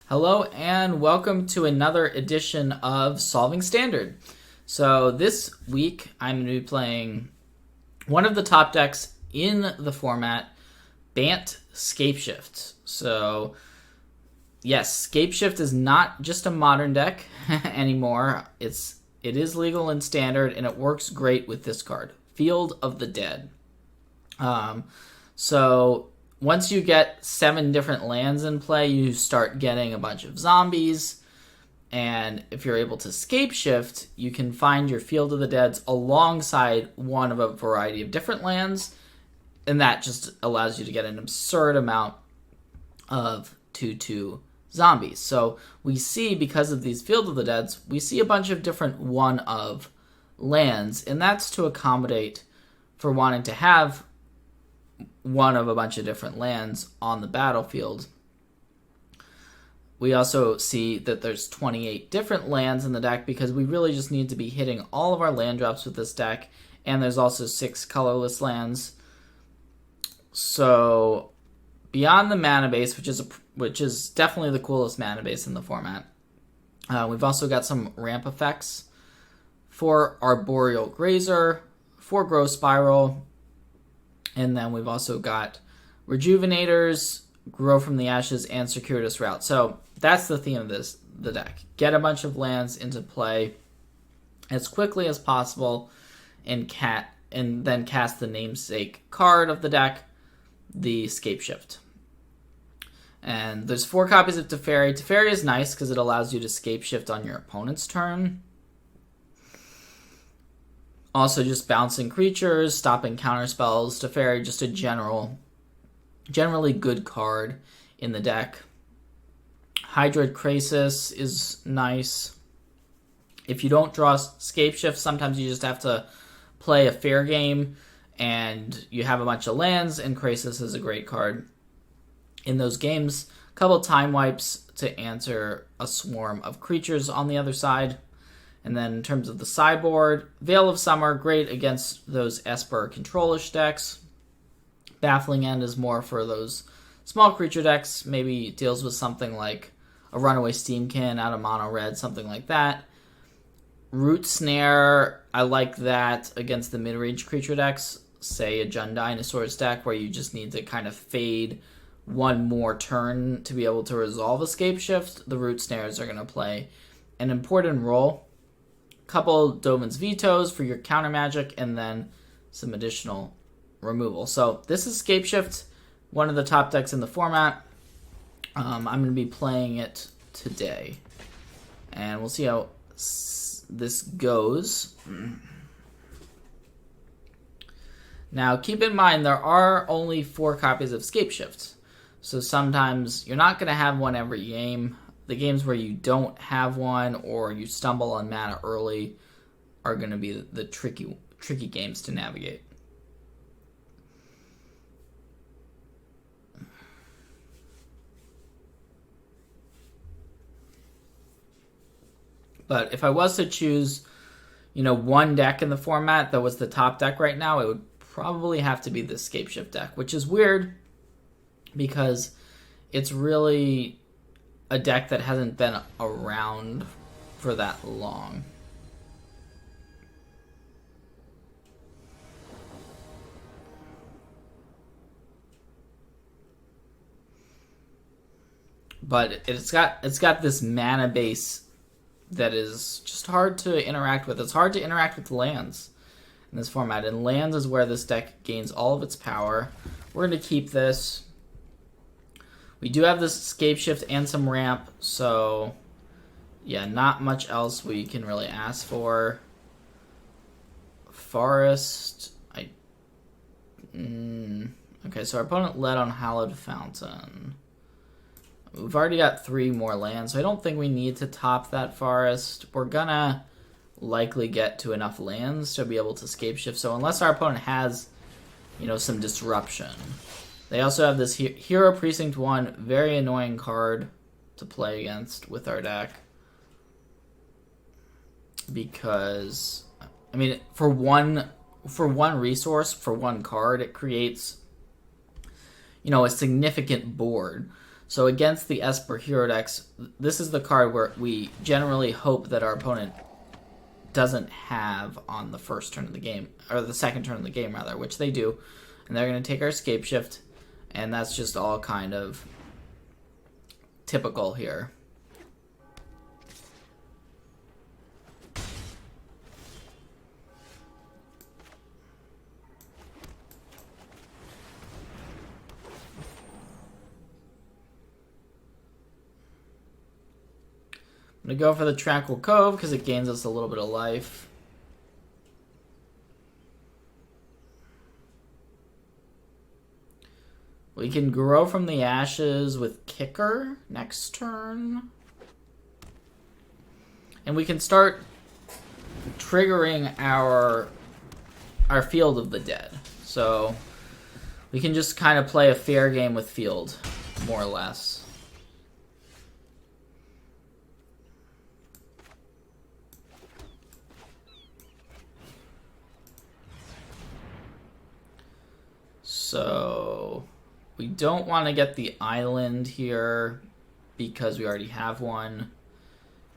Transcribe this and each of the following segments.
Hello and welcome to another edition of Solving Standard. So this week I'm going to be playing one of the top decks in the format, Bant Scapeshift. So yes, Scapeshift is not just a modern deck anymore. It is legal in Standard and it works great with this card, Field of the Dead. So once you get 7 different lands in play, you start getting a bunch of zombies. And if you're able to Scapeshift, you can find your Field of the Deads alongside one of a variety of different lands. And that just allows you to get an absurd amount of 2/2 zombies. So we see, because of these Field of the Deads, we see a bunch of different one-of lands. And that's to accommodate for wanting to have one of a bunch of different lands on the battlefield. We also see that there's 28 different lands in the deck because we really just need to be hitting all of our land drops with this deck, and there's also 6 colorless lands. So beyond the mana base, which is definitely the coolest mana base in the format, we've also got some ramp effects for Arboreal Grazer, for Growth Spiral, and then we've also got Rejuvenators, Grow from the Ashes, and Circuitous Route. So that's the theme of the deck. Get a bunch of lands into play as quickly as possible and then cast the namesake card of the deck, the Scapeshift. And there's 4 copies of Teferi. Teferi is nice because it allows you to Scapeshift on your opponent's turn. Also, just bouncing creatures, stopping counterspells. Teferi, just a generally good card in the deck. Hydroid Krasis is nice. If you don't draw Scapeshift, sometimes you just have to play a fair game, and you have a bunch of lands, and Krasis is a great card in those games. A couple time wipes to answer a swarm of creatures on the other side. And then in terms of the sideboard, Veil of Summer, great against those Esper control-ish decks. Baffling End is more for those small creature decks. Maybe deals with something like a Runaway Steamkin out of mono red, something like that. Root Snare, I like that against the mid-range creature decks. Say a Jund Dinosaurs deck where you just need to kind of fade one more turn to be able to resolve a Scapeshift. The Root Snares are going to play an important role. Couple Dovin's Vetoes for your counter magic, and then some additional removal. So this is Scapeshift, one of the top decks in the format. I'm going to be playing it today, and we'll see how this goes. Now, keep in mind, there are only 4 copies of Scapeshift, so sometimes you're not going to have one every game. The games where you don't have one or you stumble on mana early are going to be the tricky games to navigate. But if I was to choose, one deck in the format that was the top deck right now, it would probably have to be the Scapeshift deck, which is weird because it's really a deck that hasn't been around for that long. But it's got this mana base that is just hard to interact with. It's hard to interact with lands in this format, and lands is where this deck gains all of its power. We're going to keep this. We do have this Scapeshift and some ramp, so yeah, not much else we can really ask for. Forest. Okay, so our opponent led on Hallowed Fountain. We've already got 3 more lands, so I don't think we need to top that forest. We're gonna likely get to enough lands to be able to Scapeshift, so unless our opponent has, some disruption. They also have this Hero Precinct 1, very annoying card to play against with our deck. Because, for one resource, for one card, it creates, a significant board. So against the Esper hero decks, this is the card where we generally hope that our opponent doesn't have on the first turn of the game, or the second turn of the game rather, which they do. And they're going to take our Scapeshift, and that's just all kind of typical here. I'm going to go for the Tranquil Cove because it gains us a little bit of life. We can grow from the ashes with Kicker next turn. And we can start triggering our Field of the Dead. So we can just kind of play a fair game with Field, more or less. So we don't want to get the island here because we already have one.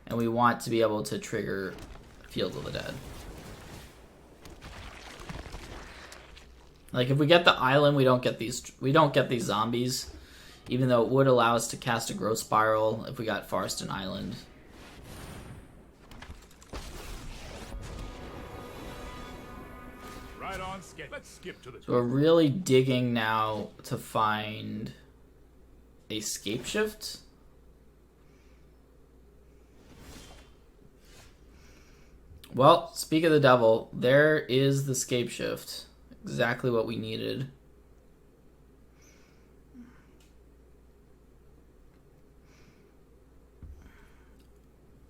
And we want to be able to trigger Field of the Dead. Like if we get the island, we don't get these zombies, even though it would allow us to cast a Growth Spiral if we got Forest and Island. Right on, let's skip to the. So we're really digging now to find a Scapeshift. Well, speak of the devil, there is the Scapeshift. Exactly what we needed.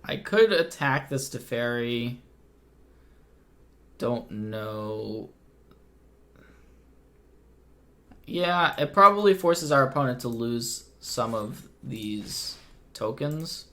I could attack this Teferi. Don't know. Yeah, it probably forces our opponent to lose some of these tokens.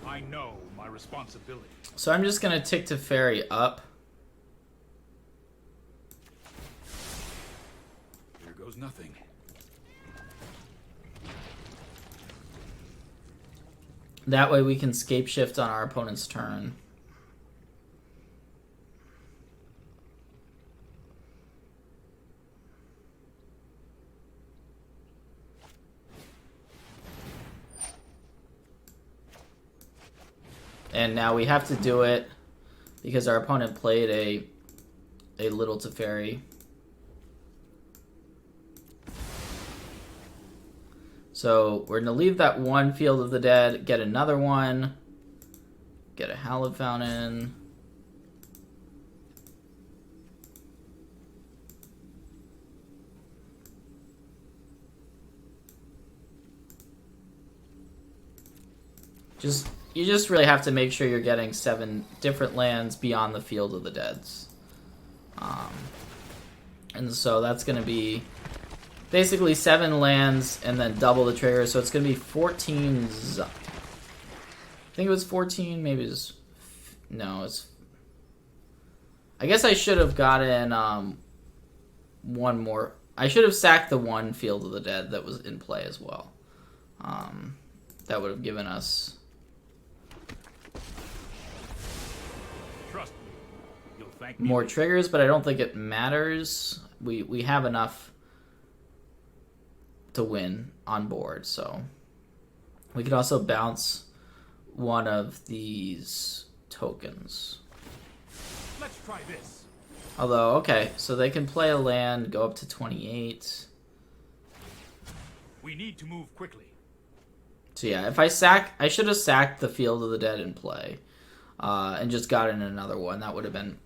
I know my responsibility. So I'm just going to tick Teferi up. Here goes nothing. That way we can Scapeshift on our opponent's turn. And now we have to do it because our opponent played a little Teferi. So we're going to leave that one Field of the Dead, get another one, get a Hallowed Fountain. You just really have to make sure you're getting 7 different lands beyond the Field of the Deads. And so that's going to be basically 7 lands and then double the trigger. So it's going to be 14. I think it was 14. Maybe it's... No, it's... I guess I should have gotten one more. I should have sacked the one Field of the Dead that was in play as well. That would have given us... more triggers, but I don't think it matters. We have enough to win on board, so we could also bounce one of these tokens. Let's try this. Although, okay, so they can play a land, go up to 28. We need to move quickly. So yeah, if I should have sacked the Field of the Dead in play, and just gotten another one. That would have been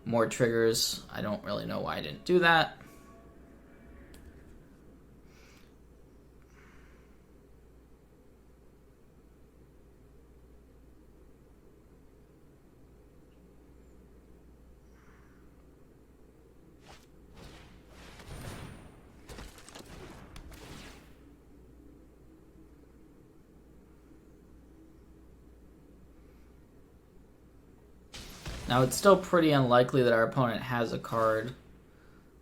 more triggers. I don't really know why I didn't do that. Now, it's still pretty unlikely that our opponent has a card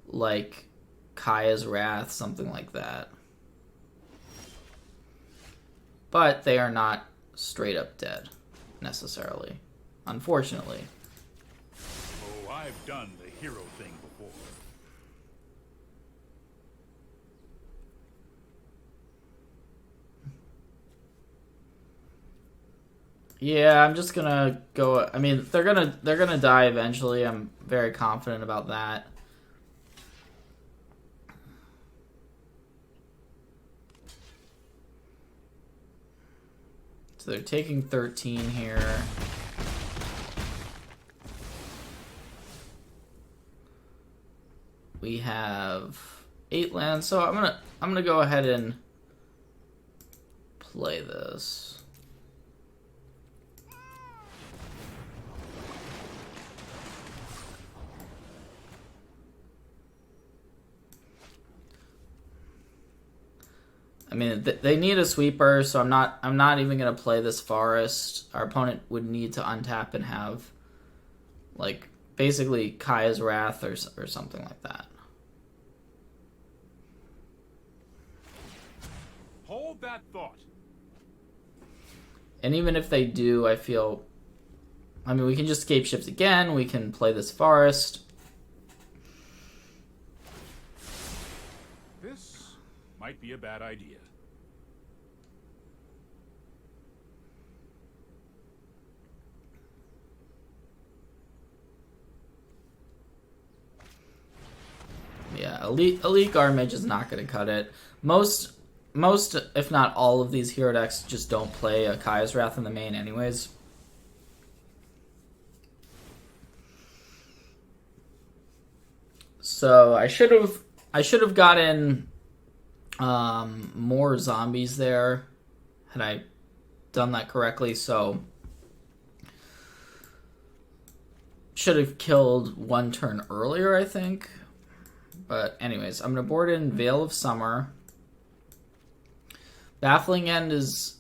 like Kaya's Wrath, something like that. But they are not straight up dead, necessarily. Unfortunately. Oh, I've done the hero thing before. Yeah, I'm just gonna go. I mean, they're gonna die eventually. I'm very confident about that. So they're taking 13 here. We have 8 lands, so I'm gonna go ahead and play this. I mean, they need a sweeper, so I'm not even gonna play this forest. Our opponent would need to untap and have, like, basically Kaya's Wrath or something like that. Hold that thought. And even if they do, I feel, I mean, we can just Scapeshift again. We can play this forest. This might be a bad idea. Yeah, elite guard mage is not going to cut it. Most, if not all of these hero decks just don't play a Kaya's Wrath in the main anyways. So I should have gotten more zombies there had I done that correctly. So should have killed one turn earlier, I think. But anyways, I'm going to board in Veil of Summer. Baffling End is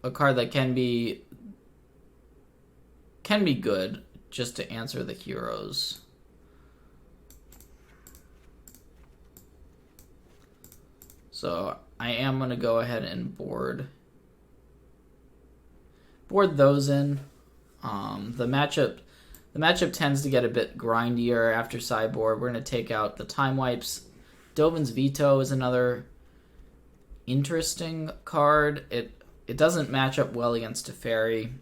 a card that can be good just to answer the heroes. So I am going to go ahead and board those in. The matchup tends to get a bit grindier after sideboard. We're going to take out the Time Wipes. Dovin's Veto is another interesting card. It doesn't match up well against Teferi.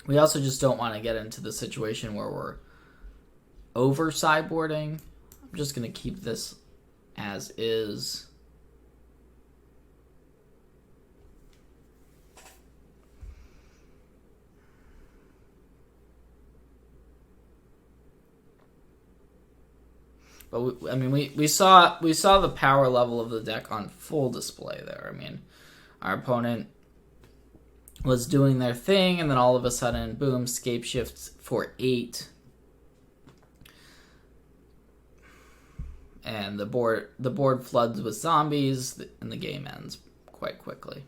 We also just don't want to get into the situation where we're over sideboarding. I'm just going to keep this as is. But we saw the power level of the deck on full display there. I mean, our opponent was doing their thing, and then all of a sudden, boom, Scapeshift for 8, and the board floods with zombies, and the game ends quite quickly.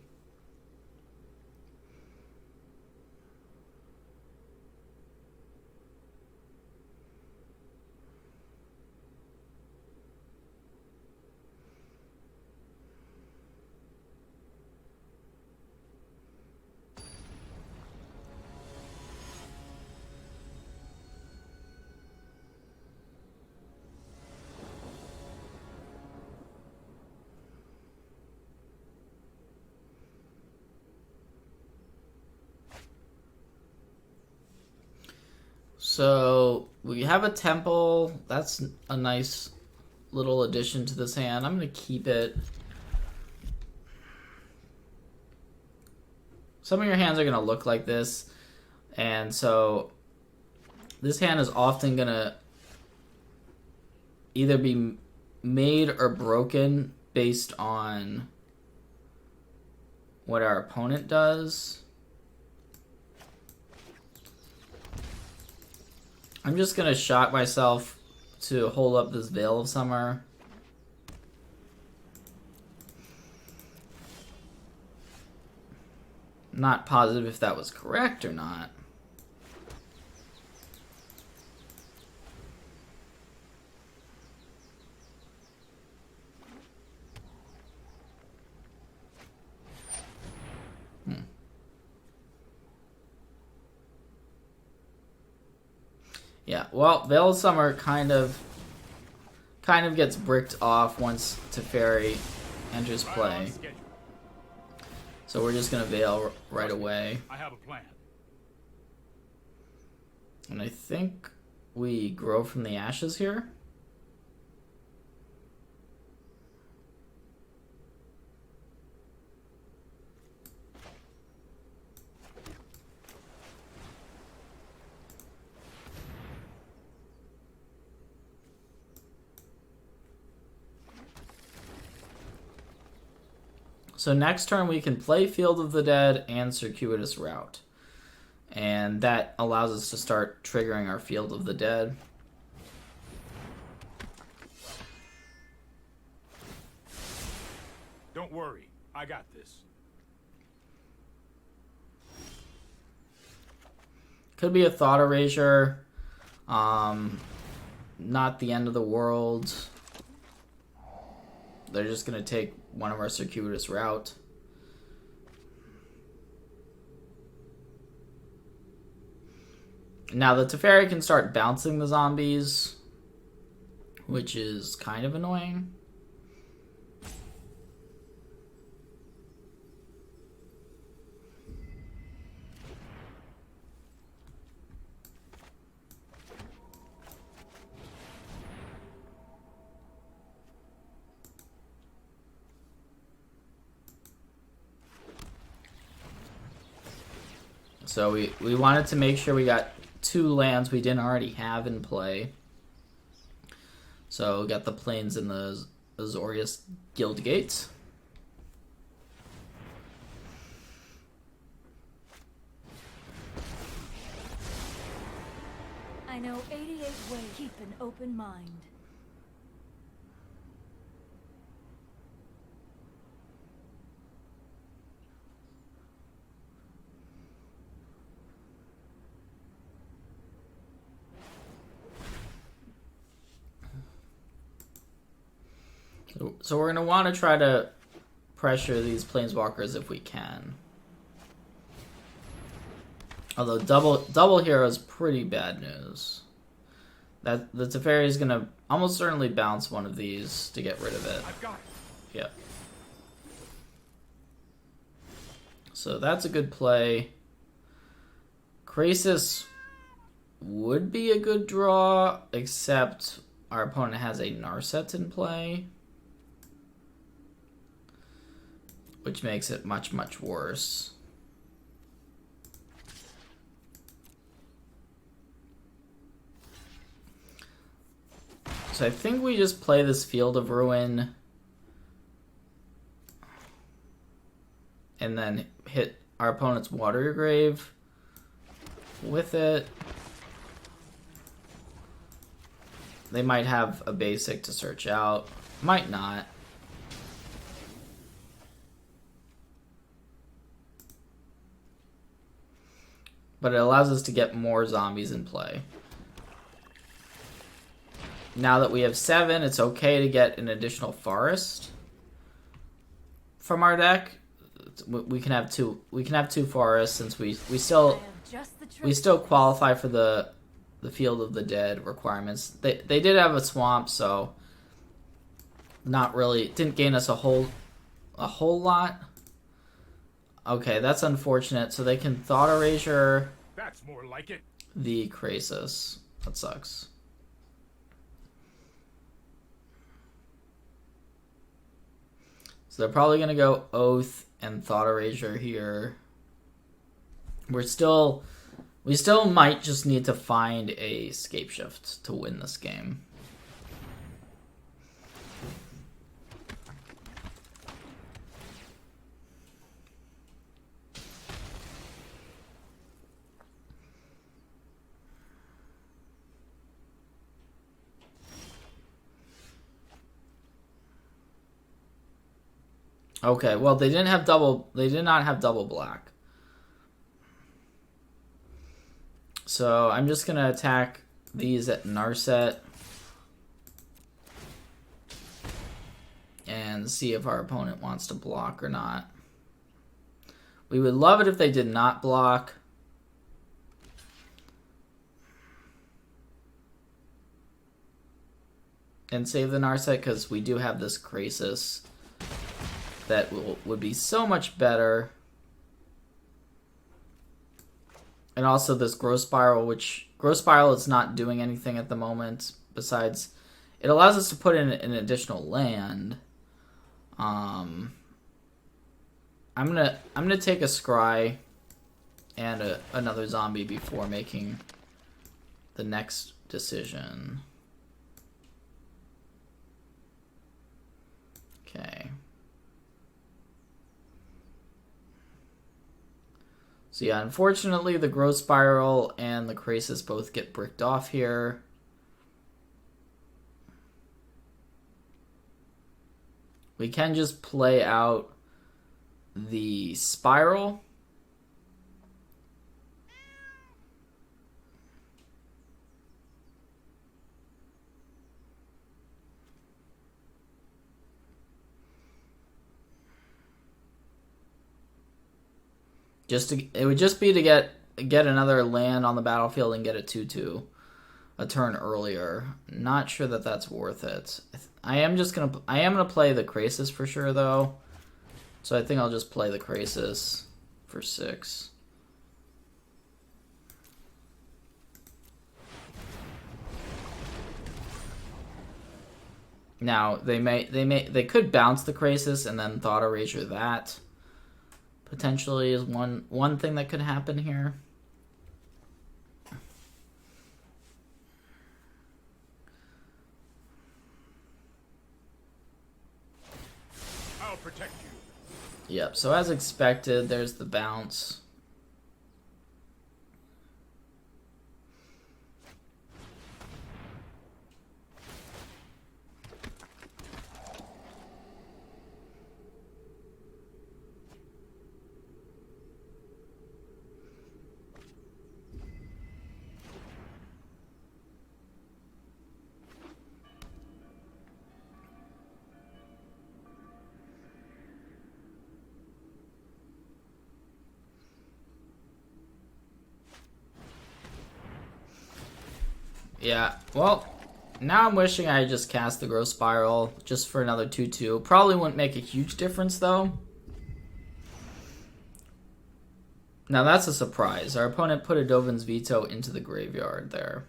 So we have a temple. That's a nice little addition to this hand. I'm going to keep it. Some of your hands are going to look like this. And so this hand is often going to either be made or broken based on what our opponent does. I'm just going to shock myself to hold up this Veil of Summer. Not positive if that was correct or not. Yeah, well, Veil of Summer kind of gets bricked off once Teferi enters play. So we're just gonna Veil right away. I have a plan. And I think we grow from the ashes here. So next turn we can play Field of the Dead and Circuitous Route. And that allows us to start triggering our Field of the Dead. Don't worry, I got this. Could be a Thought Erasure. Not the end of the world. They're just going to take one of our Circuitous Route. Now the Teferi can start bouncing the zombies, which is kind of annoying. So we wanted to make sure we got 2 lands we didn't already have in play. So we got the Plains and the Azorius Guild Gates. I know 88 ways. Keep an open mind. So we're going to want to try to pressure these Planeswalkers if we can. Although double hero is pretty bad news. That the Teferi is going to almost certainly bounce one of these to get rid of it. I've got it. Yeah. So that's a good play. Krasis would be a good draw, except our opponent has a Narset in play, which makes it much, much worse. So I think we just play this Field of Ruin and then hit our opponent's Water Grave with it. They might have a basic to search out. Might not. But it allows us to get more zombies in play. Now that we have 7, it's okay to get an additional forest from our deck. We can have 2. We can have 2 forests since we still qualify for the Field of the Dead requirements. They did have a swamp, so not really didn't gain us a whole lot. Okay, that's unfortunate. So they can Thought Erasure. That's more like it. The Krasis. That sucks. So they're probably gonna go Oath and Thought Erasure here. We still might just need to find a Scapeshift to win this game. Okay, well they did not have double black. So I'm just gonna attack these at Narset and see if our opponent wants to block or not. We would love it if they did not block. and save the Narset, because we do have this Krasis that would be so much better. And also this Growth Spiral, which Growth Spiral is not doing anything at the moment besides it allows us to put in an additional land. I'm gonna take a Scry and another zombie before making the next decision. Okay. So yeah, unfortunately the Growth Spiral and the Krasis both get bricked off here. We can just play out the Spiral. It would just be to get another land on the battlefield and get a 2/2 a turn earlier. Not sure that that's worth it. I am gonna play the Krasis for sure though. So I think I'll just play the Krasis for 6. Now they could bounce the Krasis and then Thought Erasure that. Potentially is one thing that could happen here. I'll protect you. Yep, so as expected, there's the bounce. Yeah, well, now I'm wishing I just cast the Growth Spiral just for another 2/2. Probably wouldn't make a huge difference, though. Now that's a surprise. Our opponent put a Dovin's Veto into the graveyard there.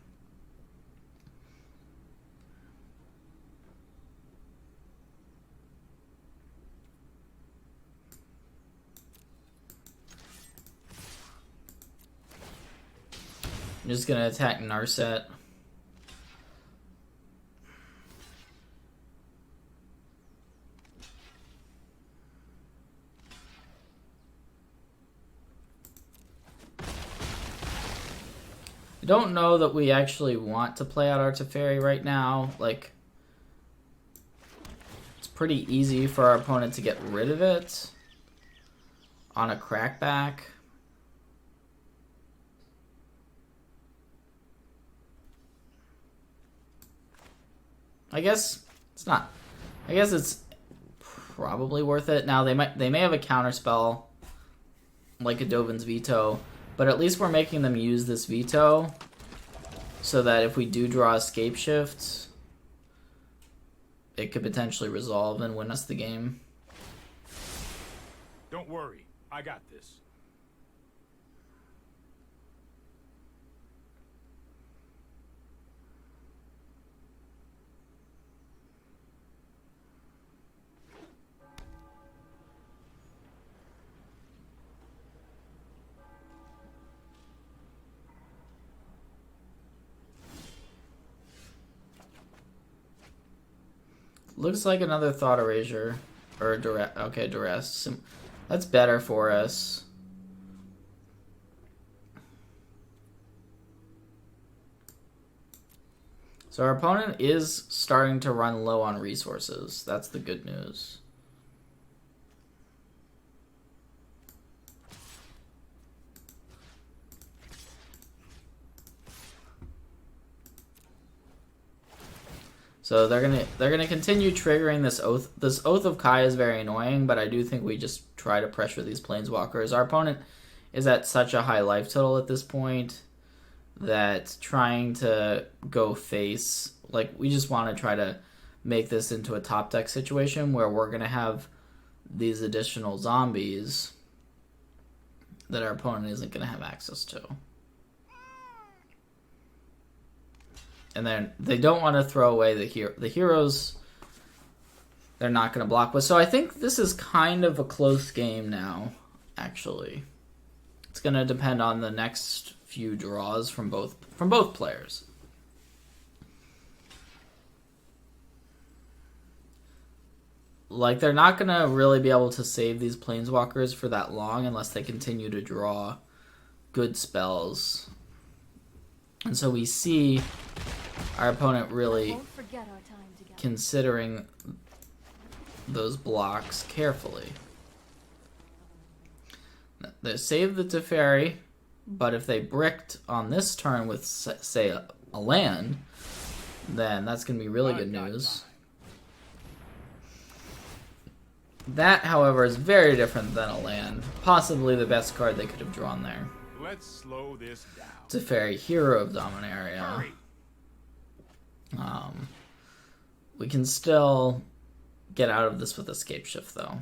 I'm just going to attack Narset. I don't know that we actually want to play out our Teferi right now. Like, it's pretty easy for our opponent to get rid of it on a crackback. I guess it's not. I guess it's probably worth it. Now they may have a counterspell like a Dovin's Veto. But at least we're making them use this veto so that if we do draw a Scapeshift, it could potentially resolve and win us the game. Don't worry, I got this. Looks like another Thought Erasure. Or Duress. Okay, Duress. That's better for us. So our opponent is starting to run low on resources. That's the good news. So they're gonna continue triggering this oath. This Oath of Kai is very annoying, but I do think we just try to pressure these planeswalkers. Our opponent is at such a high life total at this point that trying to go face, like, we just want to try to make this into a top deck situation where we're going to have these additional zombies that our opponent isn't going to have access to. And then they don't want to throw away the heroes. They're not going to block with. So I think this is kind of a close game now, actually. It's going to depend on the next few draws from both players. Like, they're not going to really be able to save these planeswalkers for that long unless they continue to draw good spells. And so we see our opponent really considering those blocks carefully. They save the Teferi, but if they bricked on this turn with, say, a land, then that's going to be really good news. That, however, is very different than a land. Possibly the best card they could have drawn there. Let's slow this down. Teferi, Hero of Dominaria. Hurry. We can still get out of this with Escape Shift, though.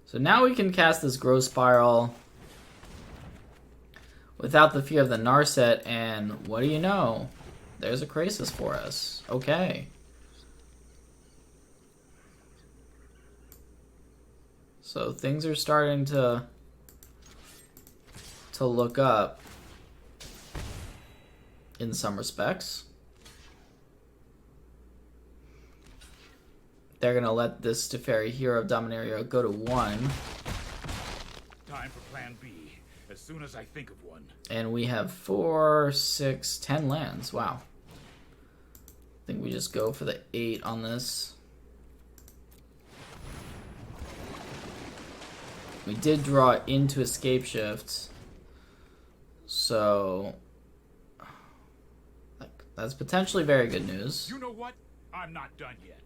So now we can cast this Growth Spiral without the fear of the Narset, and what do you know? There's a Krasis for us. Okay. So things are starting to look up in some respects. They're going to let this Teferi, Hero of Dominaria, go to 1. Time for plan B, as soon as I think of one. And we have 4, 6, 10 lands. Wow. I think we just go for the 8 on this. We did draw into Escape Shift. So that's potentially very good news. You know what? I'm not done yet.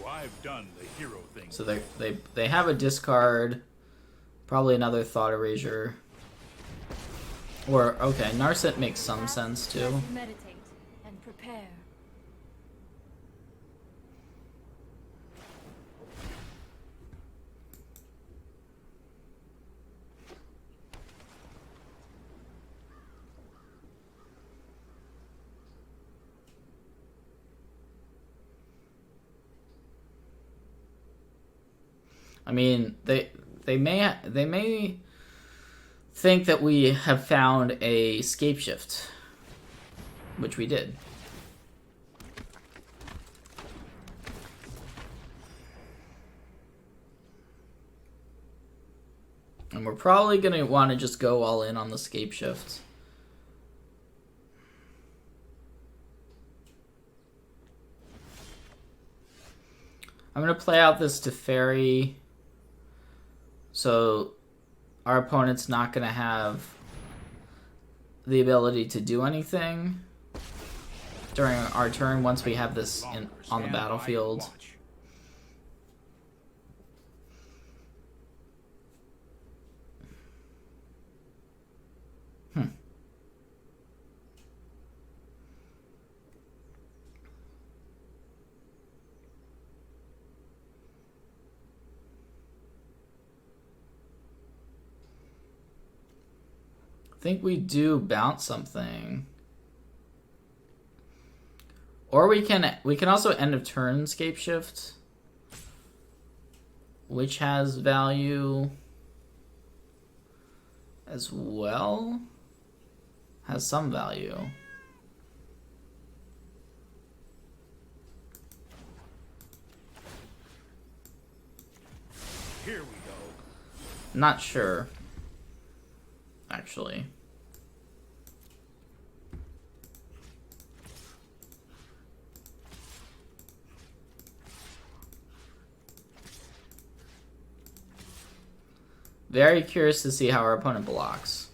I've done the hero thing. So they have a discard, probably another Thought Erasure, or okay, Narset makes some sense too. Meditate and prepare. I mean, they may think that we have found a Scapeshift, which we did. And we're probably going to want to just go all in on the Scapeshift. I'm going to play out this Teferi, so our opponent's not going to have the ability to do anything during our turn once we have this on the battlefield. I think we do bounce something. Or we can also end of turn Scapeshift, which has value as well. Has some value. Here we go. Not sure, actually. Very curious to see how our opponent blocks.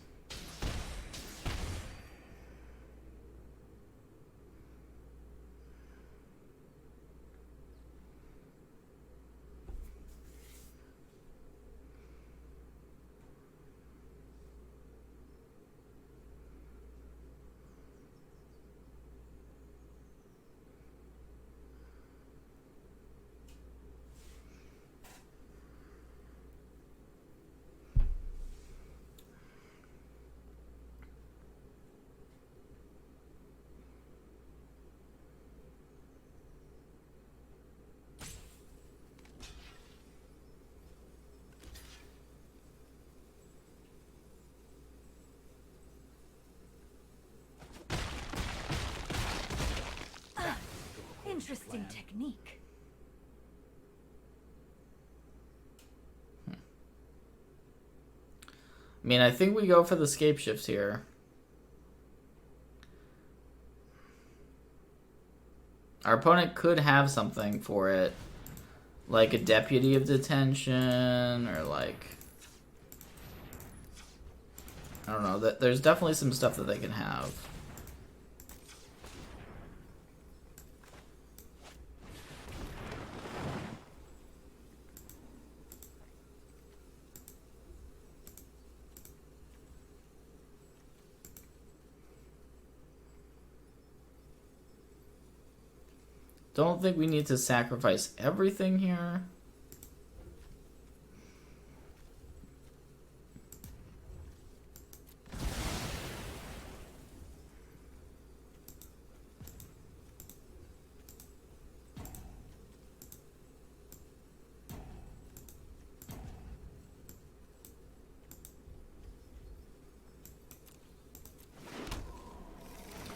Interesting technique. I mean, I think we go for the Scapeshift here. Our opponent could have something for it. Like a Deputy of Detention, or like... I don't know. There's definitely some stuff that they can have. Don't think we need to sacrifice everything here.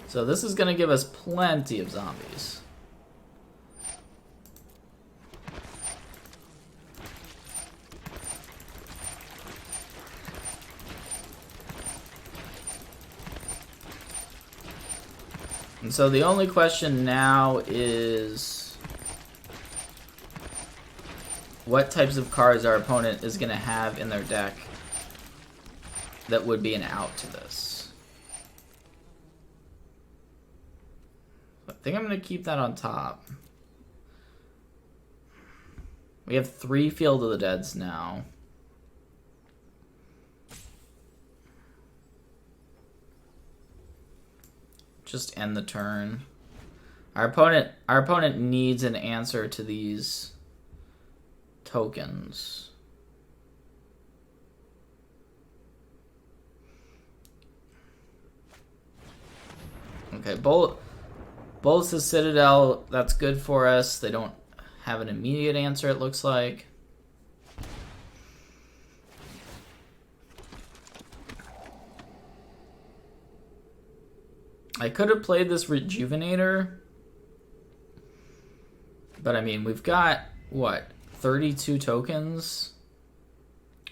So this is going to give us plenty of zombies. And so the only question now is what types of cards our opponent is going to have in their deck that would be an out to this. I think I'm going to keep that on top. We have 3 Field of the Deads now. Just end the turn. Our opponent needs an answer to these tokens. Okay, Bullets the Citadel, that's good for us. They don't have an immediate answer, it looks like. I could have played this Rejuvenator, but I mean, we've got what, 32 tokens,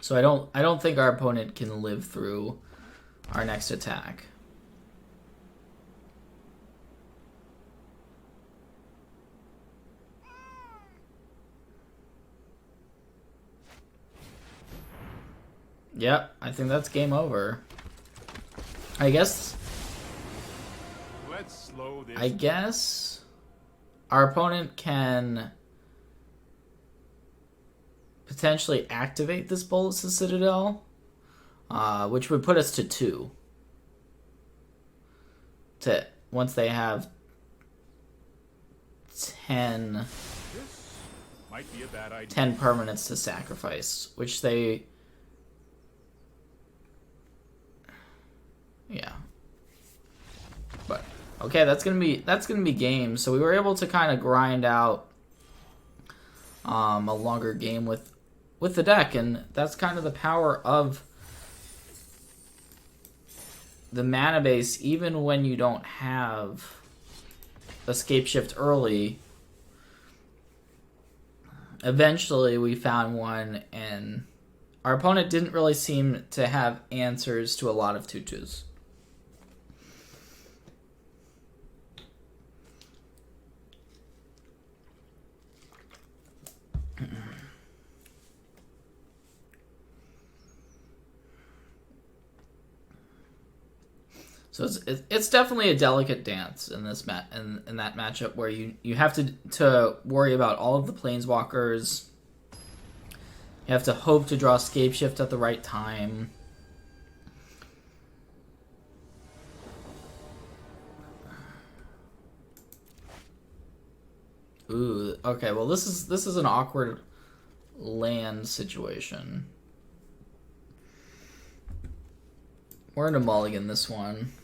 so I don't think our opponent can live through our next attack. Yep, I think that's game over. I guess our opponent can potentially activate this Bullets the Citadel, which would put us to 2. Once they have 10 might be a bad idea. 10 permanents to sacrifice, which they... Yeah. But okay, that's gonna be game. So we were able to kind of grind out a longer game with the deck, and that's kind of the power of the mana base. Even when you don't have a Scapeshift early, eventually we found one, and our opponent didn't really seem to have answers to a lot of tutus. So it's definitely a delicate dance in this in that matchup where you have to worry about all of the planeswalkers. You have to hope to draw Scapeshift at the right time. Ooh, okay. Well, this is an awkward land situation. We're gonna mulligan this one.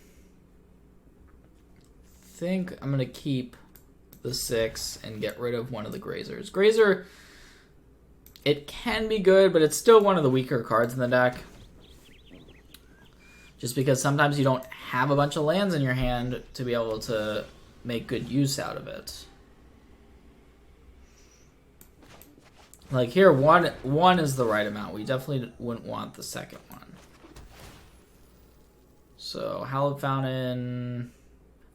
Think I'm gonna keep the 6 and get rid of one of the Grazers. Grazer, it can be good, but it's still one of the weaker cards in the deck. Just because sometimes you don't have a bunch of lands in your hand to be able to make good use out of it. Like here, one is the right amount. We definitely wouldn't want the second one. So Hallowed Fountain,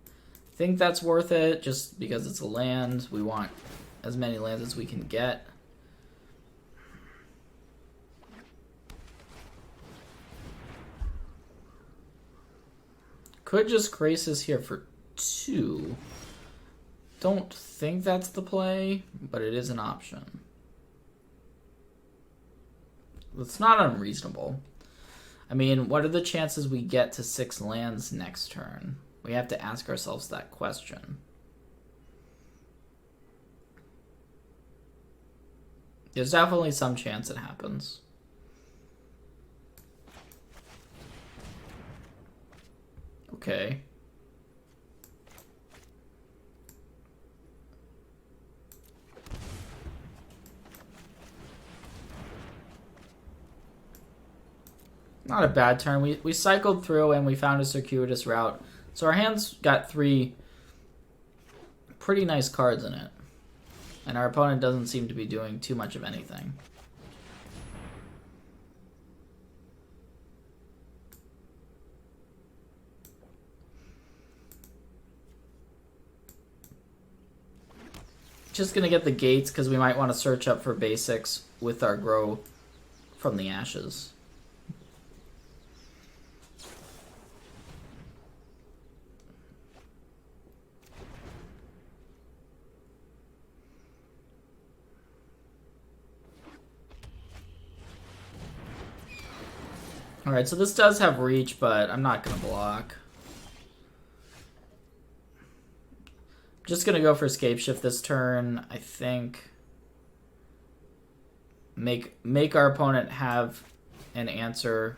I think that's worth it just because it's a land. We want as many lands as we can get. Could just Krasis here for 2. Don't think that's the play, but it is an option. It's not unreasonable. I mean, what are the chances we get to 6 lands next turn? We have to ask ourselves that question. There's definitely some chance it happens. Okay. Not a bad turn. We cycled through and we found a circuitous route. So our hand's got 3 pretty nice cards in it. And our opponent doesn't seem to be doing too much of anything. Just gonna get the gates because we might want to search up for basics with our grow from the ashes. Alright, so this does have reach, but I'm not going to block. Just going to go for Scapeshift this turn, I think. Make our opponent have an answer.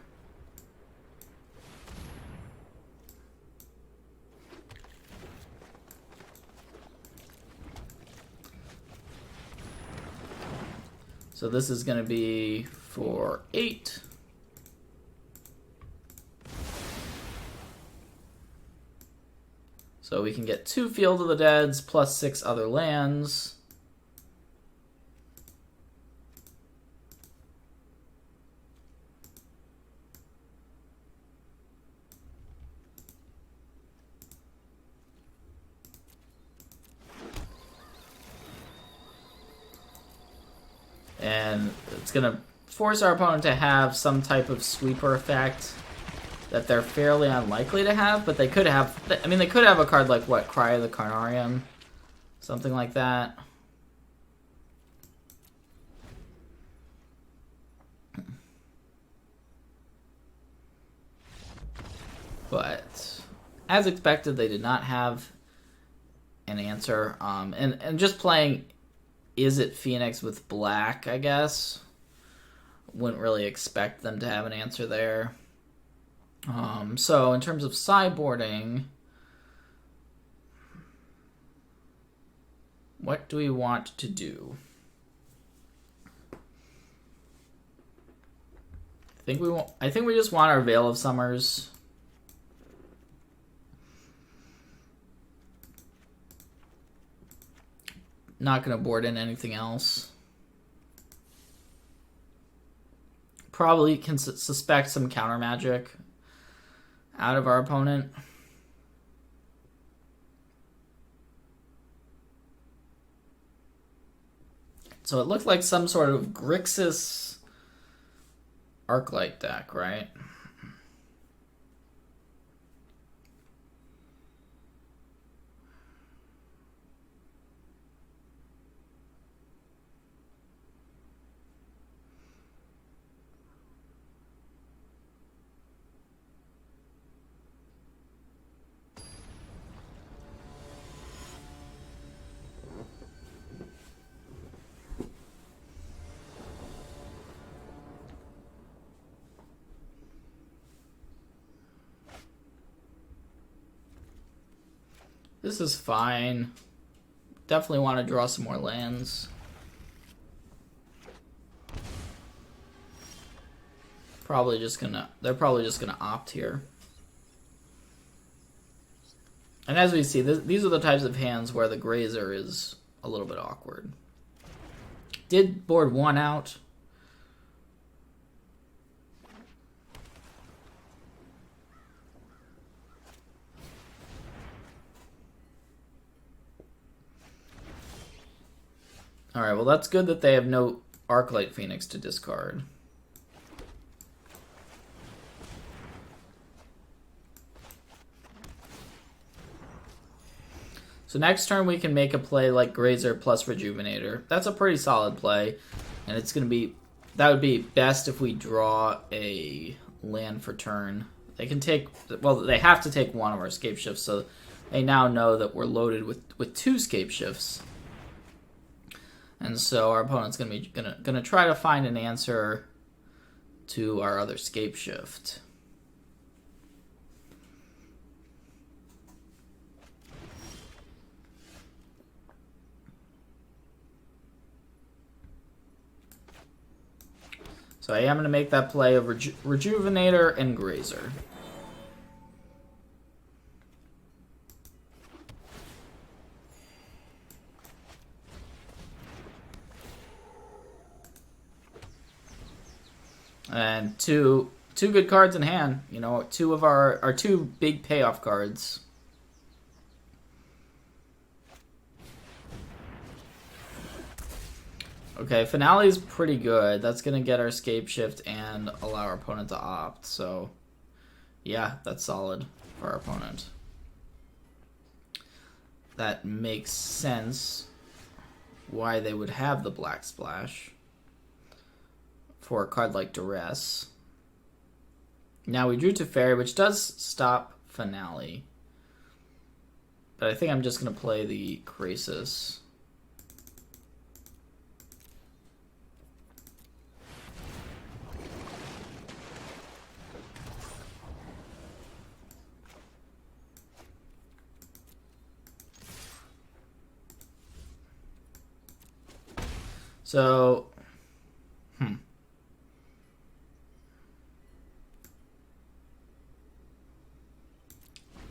So this is going to be for 8. So we can get 2 Field of the Deads plus 6 other lands. And it's going to force our opponent to have some type of sweeper effect that they're fairly unlikely to have, but they could have. I mean, they could have a card like, what, Cry of the Carnarium? Something like that. But, as expected, they did not have an answer. And just playing Is It Phoenix with black, I guess. Wouldn't really expect them to have an answer there. So in terms of sideboarding, what do we want to do? I think we just want our Veil of Summers. Not going to board in anything else. Probably can suspect some counter magic out of our opponent. So it looked like some sort of Grixis Arclight deck, right? This is fine. Definitely want to draw some more lands. They're probably just gonna opt here. And as we see, these are the types of hands where the Grazer is a little bit awkward. Did board 1 out. Alright, well that's good that they have no Arclight Phoenix to discard. So next turn we can make a play like Grazer plus Rejuvenator. That's a pretty solid play. And it's gonna be, that would be best if we draw a land for turn. They can take, well they have to take one of our Scape Shifts, so they now know that we're loaded with 2 Scape Shifts. And so our opponent's gonna try to find an answer to our other Scape Shift. So I am going to make that play of Rejuvenator and Grazer. And two good cards in hand. You know, 2 of our 2 big payoff cards. Okay, Finale is pretty good. That's going to get our Scape Shift and allow our opponent to opt. So, yeah, that's solid for our opponent. That makes sense why they would have the Black Splash for a card like Duress. Now we drew Teferi, which does stop Finale. But I think I'm just going to play the Krasis. So,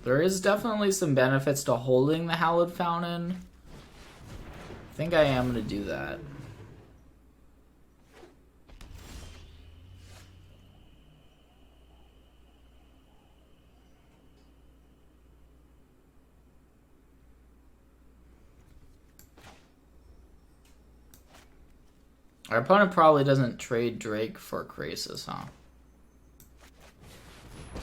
there is definitely some benefits to holding the Hallowed Fountain. I think I am going to do that. Our opponent probably doesn't trade Drake for Krasis, huh? If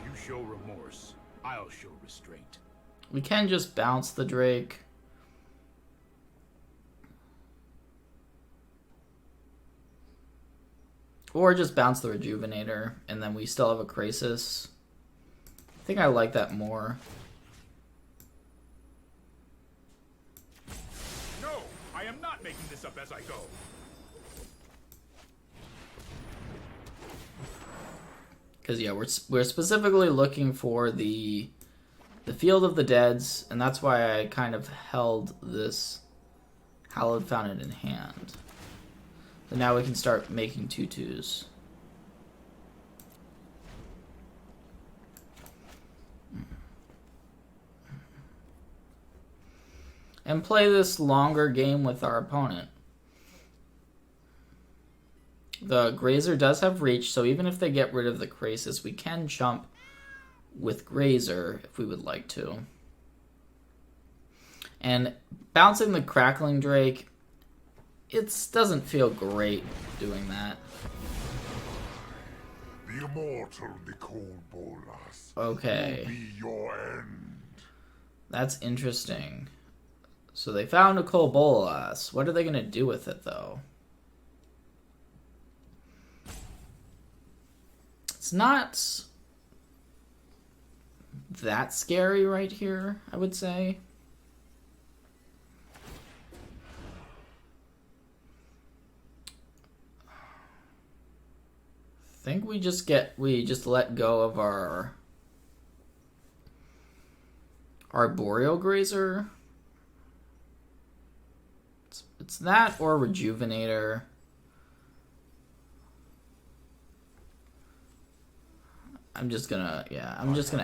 you show remorse, I'll show restraint. We can just bounce the Drake. Or just bounce the Rejuvenator, and then we still have a Krasis. I think I like that more. No, I am not making this up as I go. Because yeah, we're specifically looking for the Field of the Deads, and that's why I kind of held this Hallowed Fountain in hand. So now we can start making 2/2s. And play this longer game with our opponent. The Grazer does have reach, so even if they get rid of the Krasis, we can jump with Grazer if we would like to. And bouncing the Crackling Drake, it doesn't feel great doing that. The immortal Nicole Bolas. Okay. Will be your end. That's interesting. So they found Nicole Bolas. What are they going to do with it, though? It's not that scary right here, I would say. I think we just let go of our Arboreal Grazer. It's that or Rejuvenator. I'm just gonna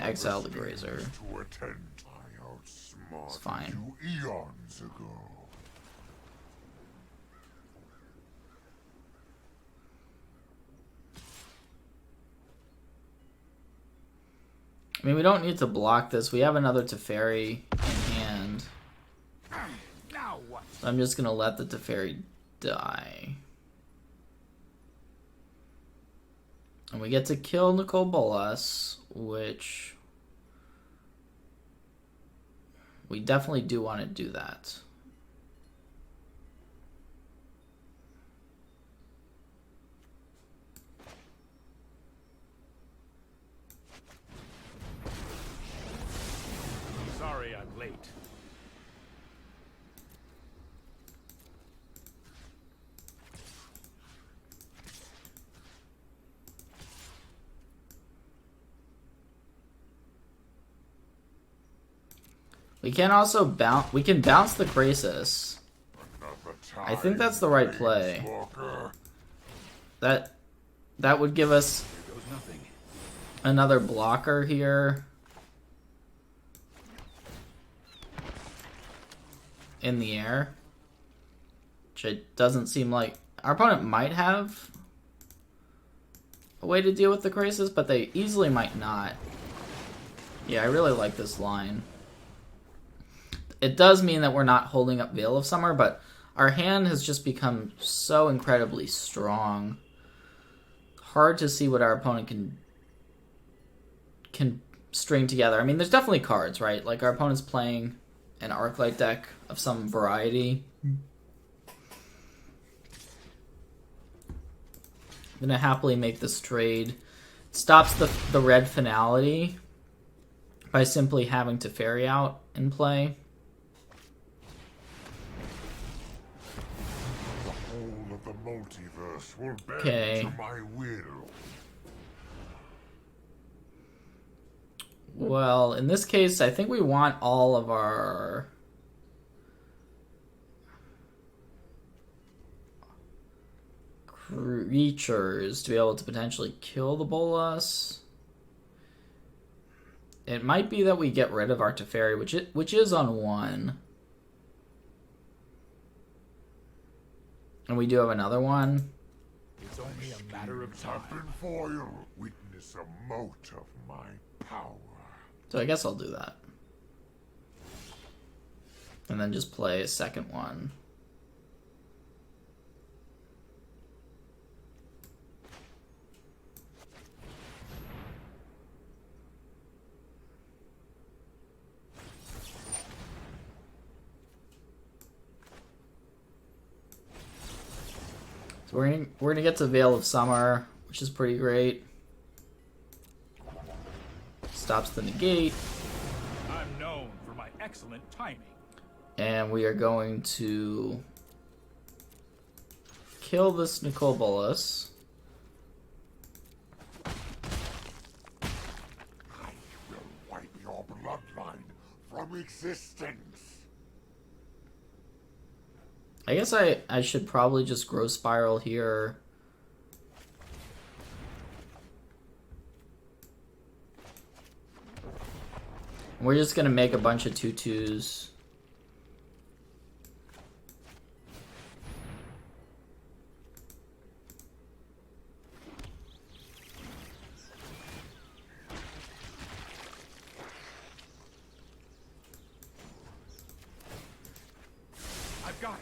exile the Grazer. To attend. I outsmarted It's fine. you eons ago. I mean, we don't need to block this. We have another Teferi in hand. Now what? So I'm just gonna let the Teferi die. And we get to kill Nicol Bolas, which we definitely do want to do that. Sorry I'm late. We can also bounce. We can bounce the Krasis. I think that's the right play. That would give us Here goes nothing. another blocker here in the air, which it doesn't seem like our opponent might have a way to deal with the Krasis, but they easily might not. Yeah, I really like this line. It does mean that we're not holding up Veil of Summer, but our hand has just become so incredibly strong. Hard to see what our opponent can string together. I mean, there's definitely cards, right? Like, our opponent's playing an Arclight deck of some variety. I'm gonna happily make this trade. Stops the red finality by simply having Teferi out in play. The multiverse will bend Okay. to my will. Well, in this case, I think we want all of our creatures to be able to potentially kill the Bolas. It might be that we get rid of our Teferi, which is on 1. And we do have another one. It's only a matter of time. Have been foiled. Witness a mote of my power. So I guess I'll do that. And then just play a second one. So we're gonna get to Veil of Summer, which is pretty great. Stops the negate. I'm known for my excellent timing. And we are going to kill this Nicol Bolas. I will wipe your bloodline from existence. I guess I should probably just Growth Spiral here. We're just gonna make a bunch of 2/2s. I've got it.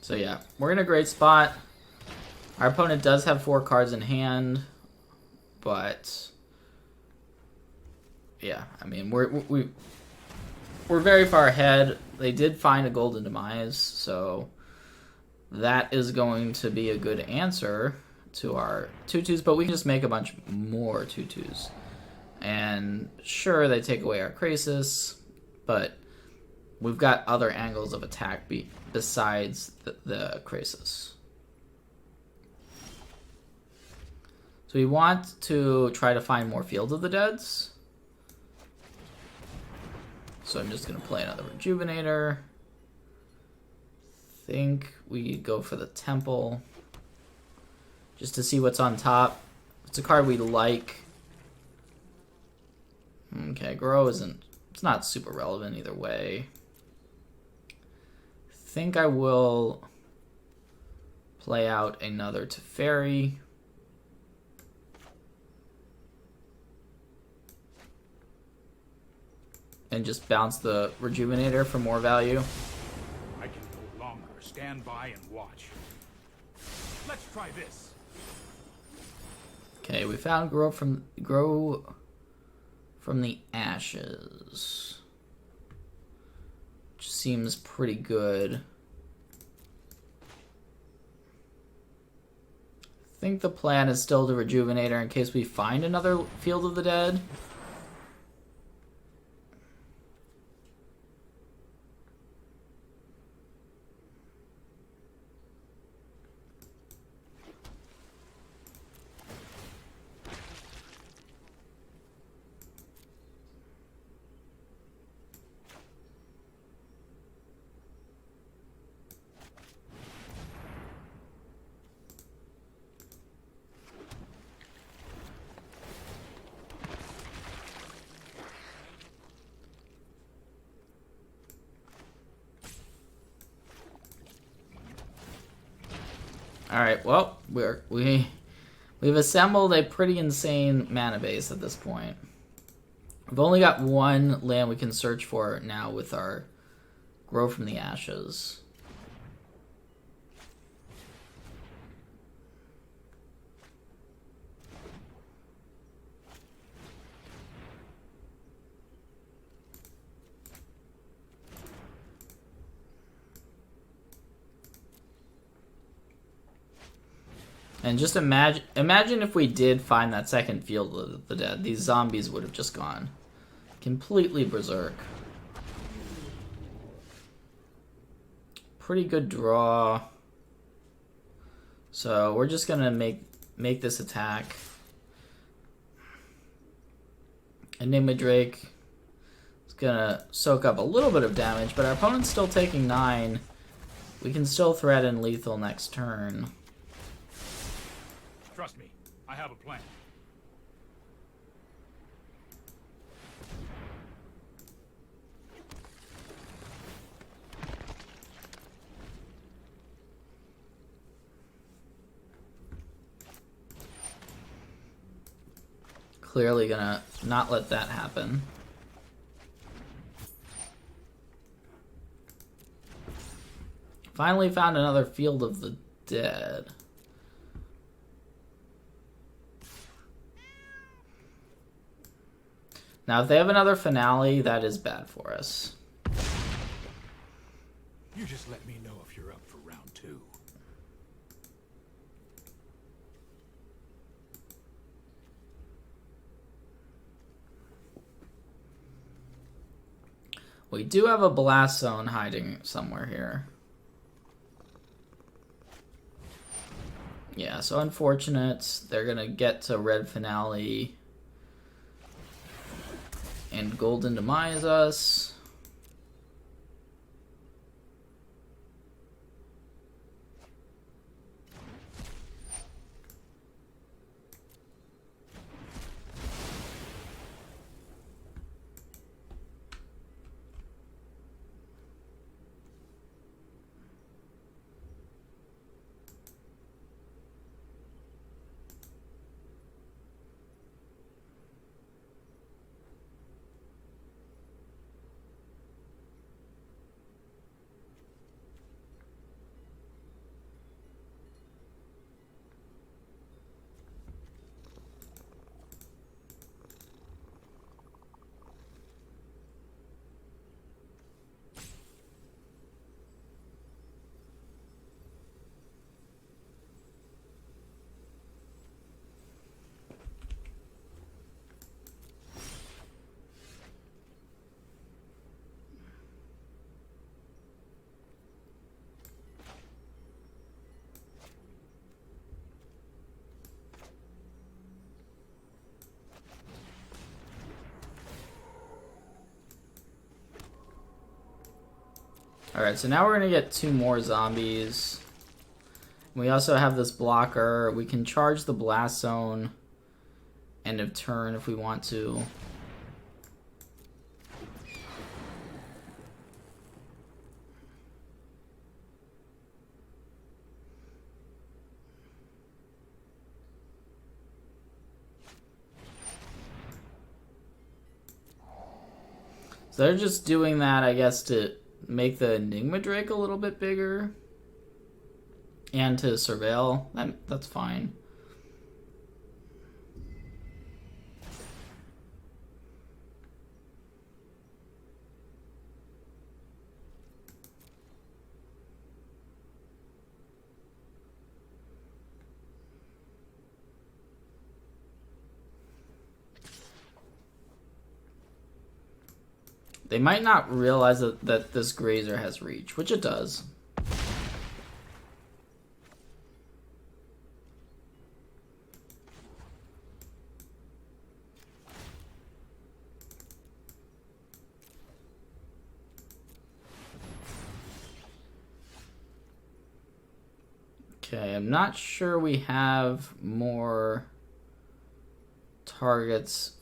So yeah, we're in a great spot. Our opponent does have 4 cards in hand, but yeah, I mean we're very far ahead. They did find a Golden Demise, so that is going to be a good answer to our 2/2s. But we can just make a bunch more 2/2s, and sure they take away our Krasis, but we've got other angles of attack besides the Krasis. So we want to try to find more Field of the Deads. So I'm just going to play another Rejuvenator. Think we go for the Temple. Just to see what's on top. It's a card we like. Okay, Grow isn't... It's not super relevant either way. Think I will play out another Teferi. And just bounce the Rejuvenator for more value. I can no longer stand by and watch. Let's try this. Okay, we found Grow from the Ashes. Which seems pretty good. I think the plan is still to Rejuvenator in case we find another Field of the Dead. Alright, well, we've assembled a pretty insane mana base at this point. We've only got one land we can search for now with our Grow from the Ashes. And just imagine if we did find that second Field of the Dead. These zombies would have just gone completely berserk. Pretty good draw. So we're just gonna make this attack. Enigma Drake is gonna soak up a little bit of damage, but our opponent's still taking 9. We can still threaten lethal next turn. Trust me, I have a plan. Clearly gonna not let that happen. Finally found another Field of the Dead. Now, if they have another Finale, that is bad for us. You just let me know if you're up for round 2. We do have a Blast Zone hiding somewhere here. Yeah, so unfortunate. They're gonna get to Red Finale and Golden Demise us. Alright, so now we're going to get 2 more zombies. We also have this blocker. We can charge the blast zone end of turn if we want to. So they're just doing that, I guess, to make the Enigma Drake a little bit bigger. And to surveil. That's fine. They might not realize that this Grazer has reach, which it does. Okay, I'm not sure we have more targets,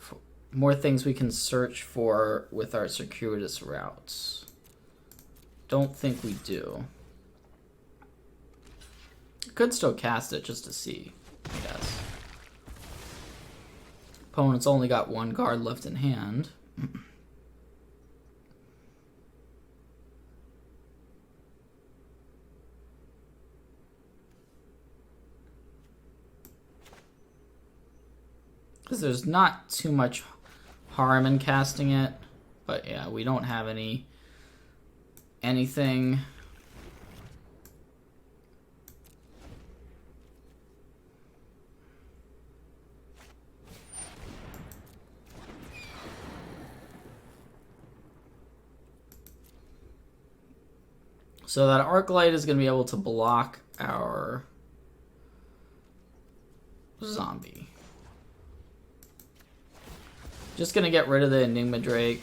more things we can search for with our circuitous routes. Don't think we do. Could still cast it just to see, I guess. Opponent's only got 1 card left in hand. Because there's not too much harm in casting it. But yeah, we don't have anything. So that arc light is going to be able to block our zombie. Just gonna get rid of the Enigma Drake.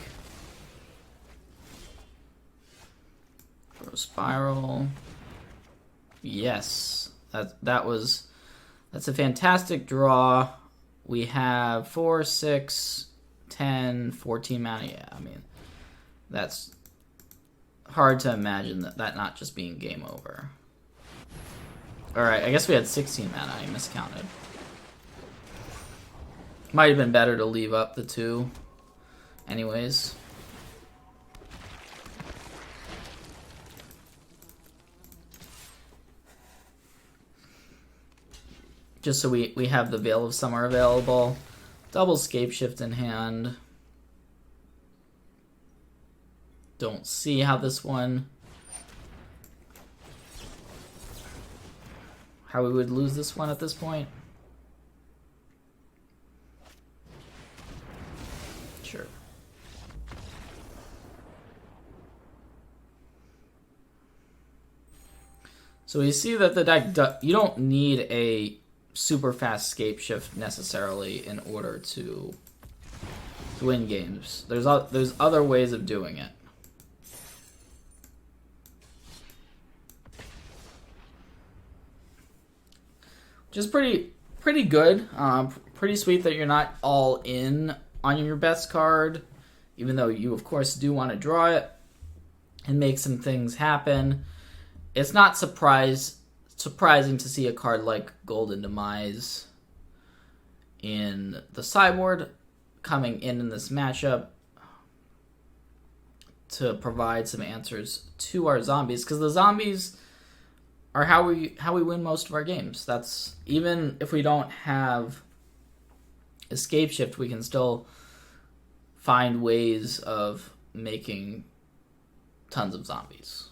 Throw Spiral. Yes, that's a fantastic draw. We have 4, 6, 10, 14 mana. Yeah, I mean, that's hard to imagine that not just being game over. Alright, I guess we had 16 mana. I miscounted. Might have been better to leave up the 2. Anyways. Just so we have the Veil of Summer available. Double Scapeshift in hand. Don't see how this one... how we would lose this one at this point. Sure. So we see that the deck, you don't need a super fast scape shift necessarily in order to win games. There's other ways of doing it. Which is pretty good. Pretty sweet that you're not all in on your best card, even though you of course do want to draw it and make some things happen. It's not surprising to see a card like Golden Demise in the sideboard coming in this matchup to provide some answers to our zombies, because the zombies are how we win most of our games. That's, even if we don't have Escape Shift, we can still find ways of making tons of zombies.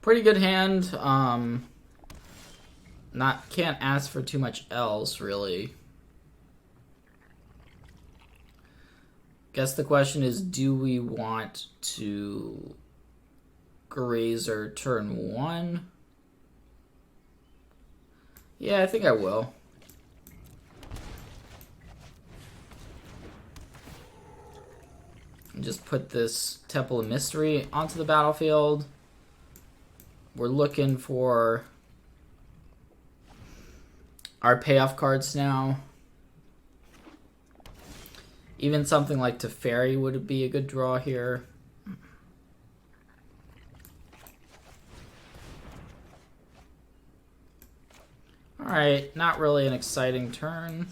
Pretty good hand. Can't ask for too much else, really. Guess the question is, do we want to Grazer turn 1? Yeah, I think I will. And just put this Temple of Mystery onto the battlefield. We're looking for our payoff cards now. Even something like Teferi would be a good draw here. Alright, not really an exciting turn.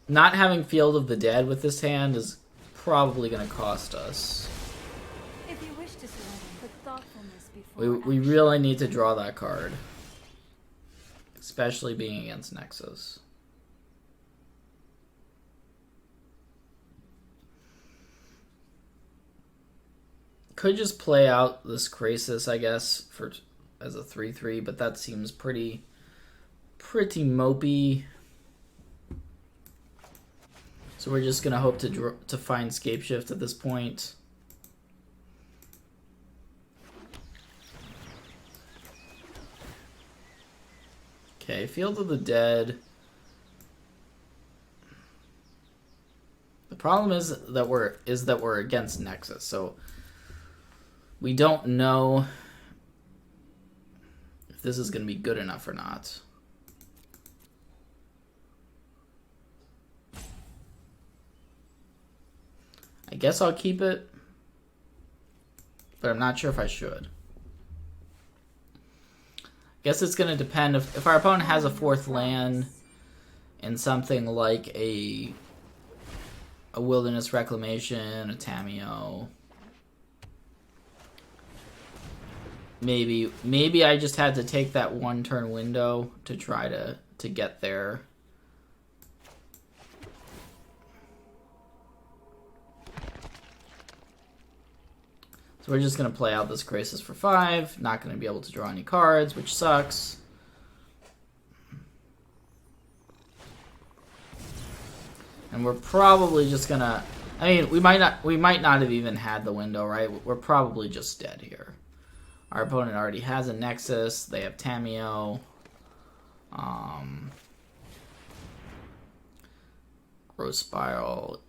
Not having Field of the Dead with this hand is probably going to cost us. If you wish to surrender, put thoughtfulness before We really need to draw that card. Especially being against Nexus. Could just play out this Krasis, I guess, as a 3/3, but that seems pretty mopey. So we're just gonna hope to find Scapeshift at this point. Okay, Field of the Dead. The problem is that we're against Nexus, so we don't know if this is going to be good enough or not. I guess I'll keep it, but I'm not sure if I should. Guess it's going to depend if our opponent has a 4th land and something like a Wilderness Reclamation, a Tamiyo. Maybe I just had to take that 1 turn window to try to get there. So we're just going to play out this Krasis for 5. Not going to be able to draw any cards, which sucks. And we're probably just going to... I mean, we might not have even had the window, right? We're probably just dead here. Our opponent already has a Nexus. They have Tamiyo. Growth Spiral.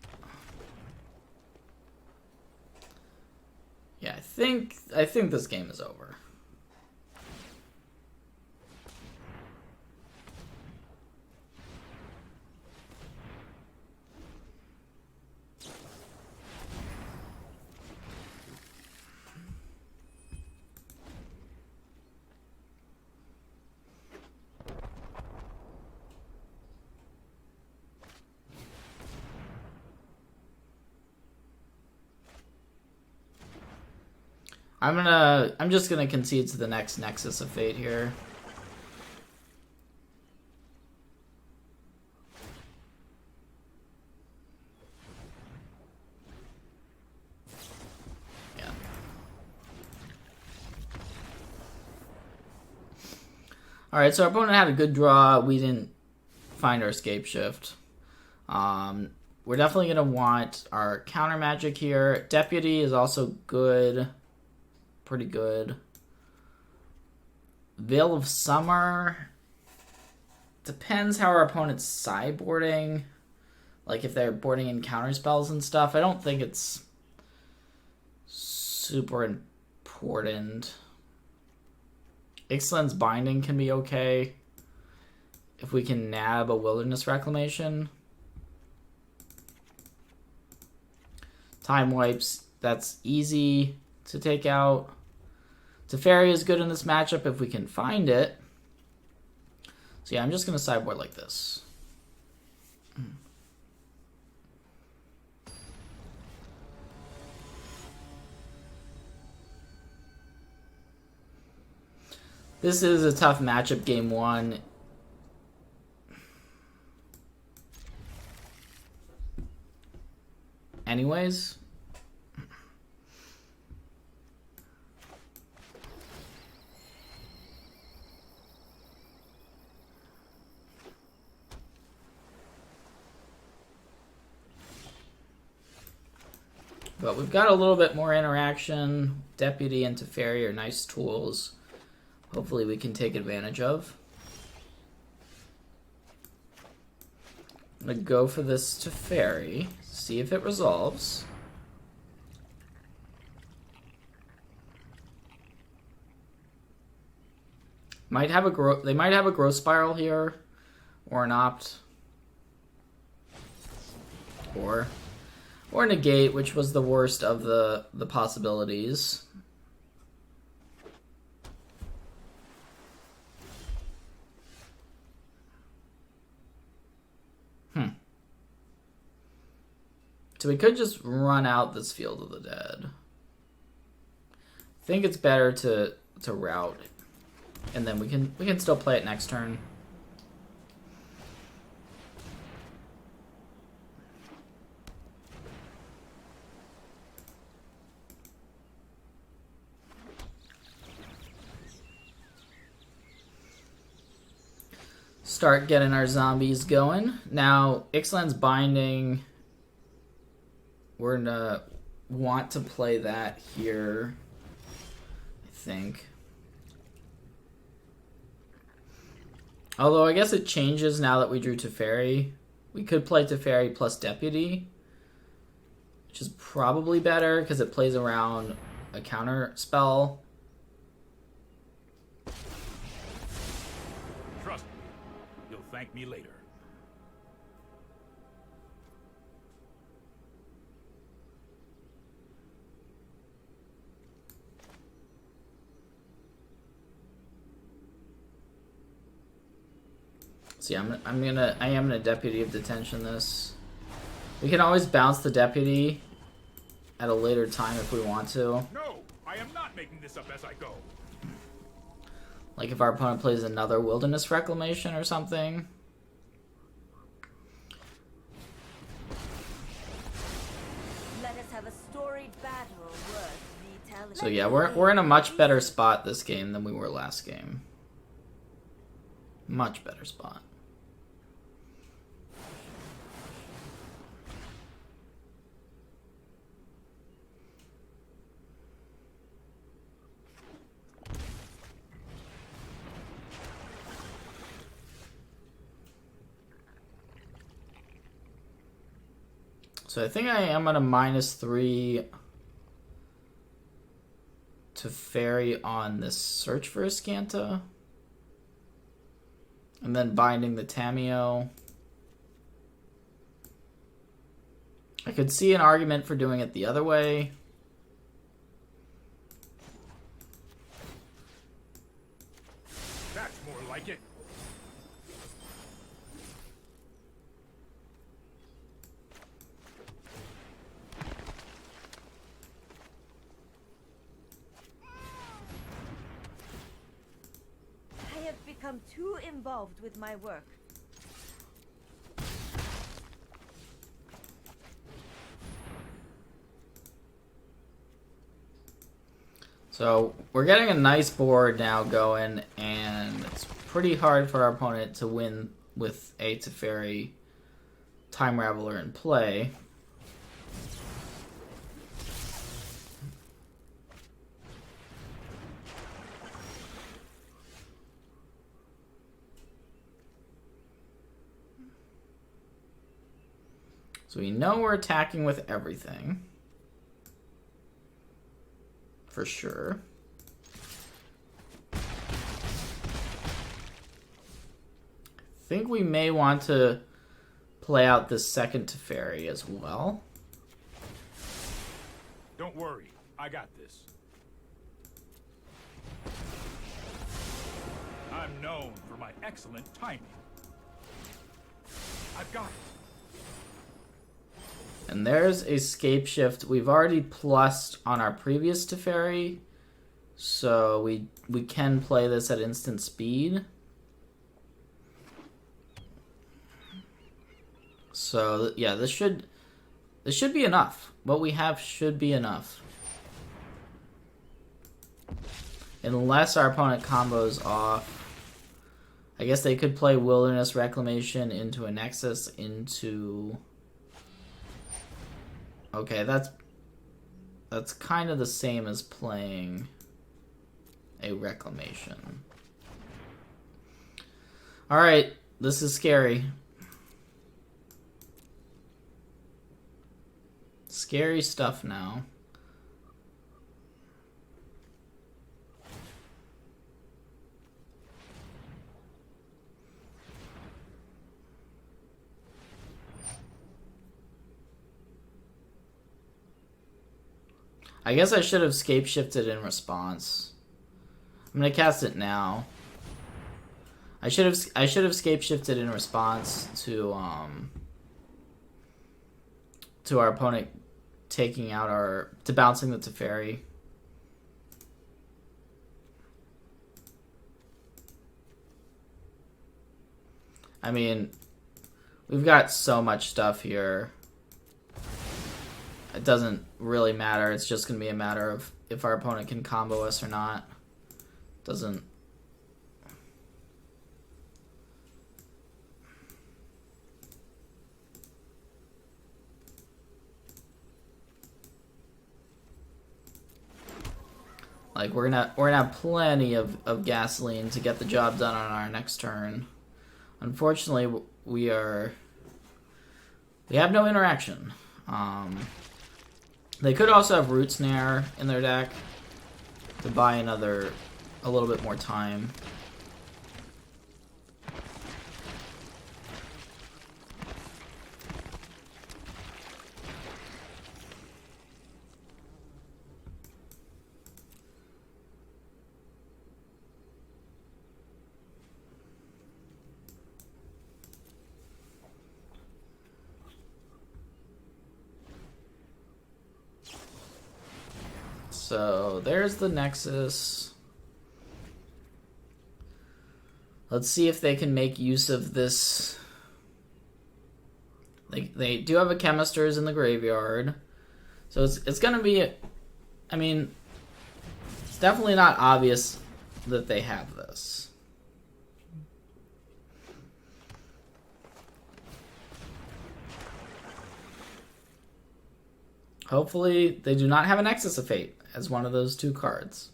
Yeah, I think this game is over. I'm just gonna concede to the next Nexus of Fate here. Yeah. Alright, so our opponent had a good draw. We didn't find our Scapeshift. We're definitely gonna want our counter magic here. Deputy is also good. Pretty good. Veil of Summer. Depends how our opponent's sideboarding. Like if they're boarding in counter spells and stuff. I don't think it's super important. Ixalan's Binding can be okay. If we can nab a Wilderness Reclamation. Time Wipes, that's easy to take out. Teferi is good in this matchup if we can find it. So yeah, I'm just going to sideboard like this. This is a tough matchup, game 1. Anyways, But we've got a little bit more interaction. Deputy and Teferi are nice tools. Hopefully we can take advantage of. I'm going to go for this Teferi. See if it resolves. Might have a they might have a growth spiral here, or an opt, or negate, which was the worst of the possibilities. So we could just run out this Field of the Dead. I think it's better to route. And then we can still play it next turn. Start getting our zombies going. Now, Ixalan's Binding, we're gonna want to play that here, I think. Although I guess it changes now that we drew Teferi. We could play Teferi plus Deputy, which is probably better because it plays around a counter spell. Trust me, you'll thank me later. See, I am gonna Deputy of Detention this. We can always bounce the Deputy at a later time if we want to. No, I am not making this up as I go. Like if our opponent plays another Wilderness Reclamation or something. Let us have a storied battle worth retelling. So yeah, we're in a much better spot this game than we were last game. Much better spot. So I think I am at a -3 to Fairy on this Search for Iskanta. And then binding the Tameo. I could see an argument for doing it the other way. That's more like it. I have become too involved with my work. So we're getting a nice board now going, and it's pretty hard for our opponent to win with a Teferi Time Raveler in play. So we know we're attacking with everything. For sure. I think we may want to play out this second Teferi as well. Don't worry, I got this. I'm known for my excellent timing. I've got it. And there's a Scapeshift. We've already plussed on our previous Teferi, so we can play this at instant speed. So yeah, this should be enough. What we have should be enough. Unless our opponent combos off. I guess they could play Wilderness Reclamation into a Nexus into... Okay, that's kind of the same as playing a Reclamation. Alright, this is scary. Scary stuff now. I guess I should have Scapeshifted in response. I'm gonna cast it now. I should have Scapeshifted in response to our opponent taking out to bouncing the Teferi. I mean, we've got so much stuff here. It doesn't really matter. It's just going to be a matter of if our opponent can combo us or not. Doesn't... Like, we're gonna have plenty of gasoline to get the job done on our next turn. Unfortunately, we have no interaction. They could also have Root Snare in their deck to buy a little bit more time. So there's the Nexus. Let's see if they can make use of this. They do have a Chemisters in the graveyard. So it's going to be... I mean, it's definitely not obvious that they have this. Hopefully they do not have a Nexus of Fate as one of those two cards.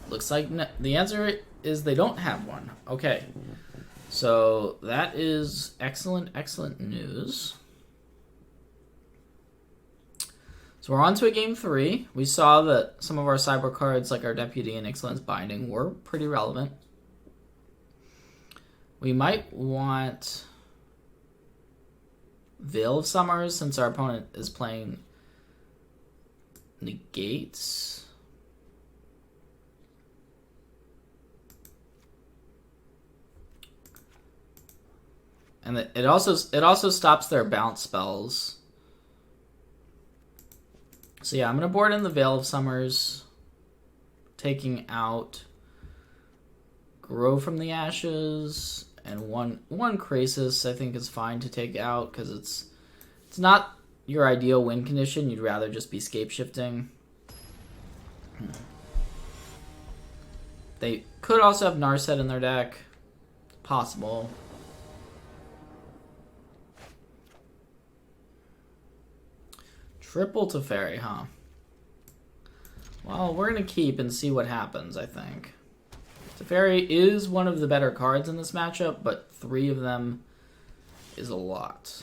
Looks like the answer is they don't have one. Okay. So that is excellent, excellent news. So we're on to a game 3. We saw that some of our cyber cards, like our Deputy and Excellence Binding, were pretty relevant. We might want Veil of Summers, since our opponent is playing Negates. And it also stops their bounce spells. So yeah, I'm gonna board in the Veil of Summers, taking out Grow from the Ashes, and one Krasis I think is fine to take out because it's not your ideal win condition. You'd rather just be Scapeshifting. They could also have Narset in their deck. Possible. Triple Teferi, huh? Well, we're going to keep and see what happens, I think. Teferi is one of the better cards in this matchup, but 3 of them is a lot.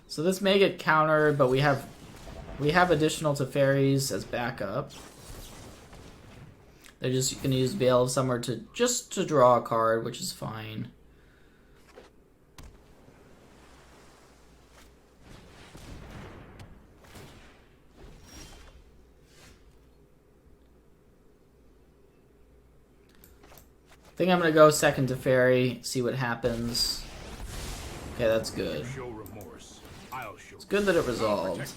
So this may get countered, but we have additional Teferis as backup. They're just going to use Veil of Summer to draw a card, which is fine. I think I'm going to go second Teferi, see what happens. Okay, that's good. It's good that it resolved.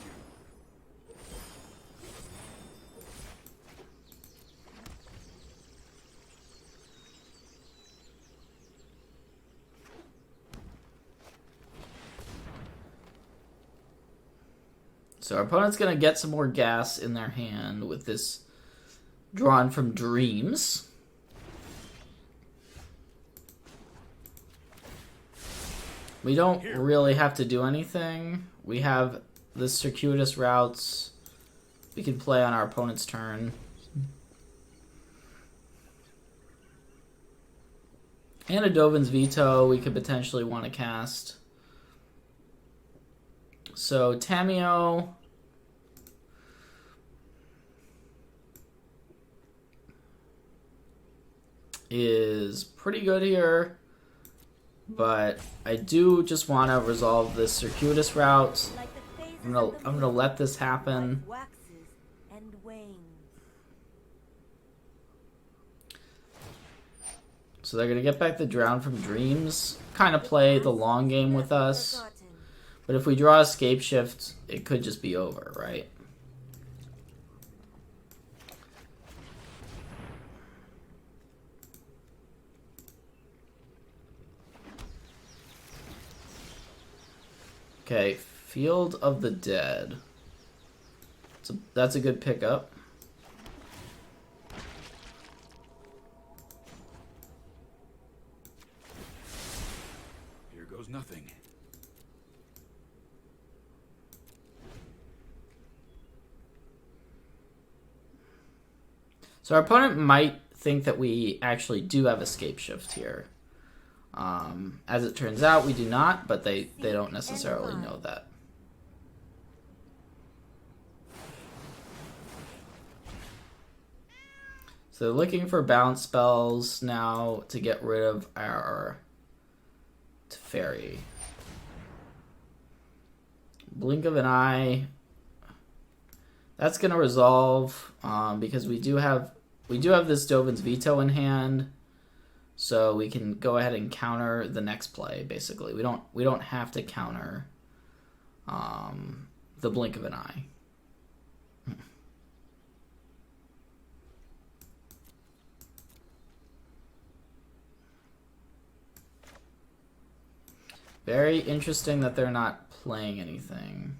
So our opponent's going to get some more gas in their hand with this Drawn from Dreams. We don't really have to do anything. We have the circuitous routes we can play on our opponent's turn. And a Dovin's Veto we could potentially want to cast. So Tameo is pretty good here, but I do just want to resolve this circuitous route. I'm gonna let this happen. So they're gonna get back the Drown from Dreams, kind of play the long game with us. But if we draw Escape Shift, it could just be over, right? Okay, Field of the Dead. So that's a good pickup. Here goes nothing. So our opponent might think that we actually do have Escape Shift here. As it turns out, we do not, but they don't necessarily know that. So they're looking for bounce spells now to get rid of our Teferi. Blink of an Eye. That's going to resolve because we do have this Dovin's Veto in hand. So we can go ahead and counter the next play. Basically, we don't have to counter the Blink of an Eye. Very interesting that they're not playing anything.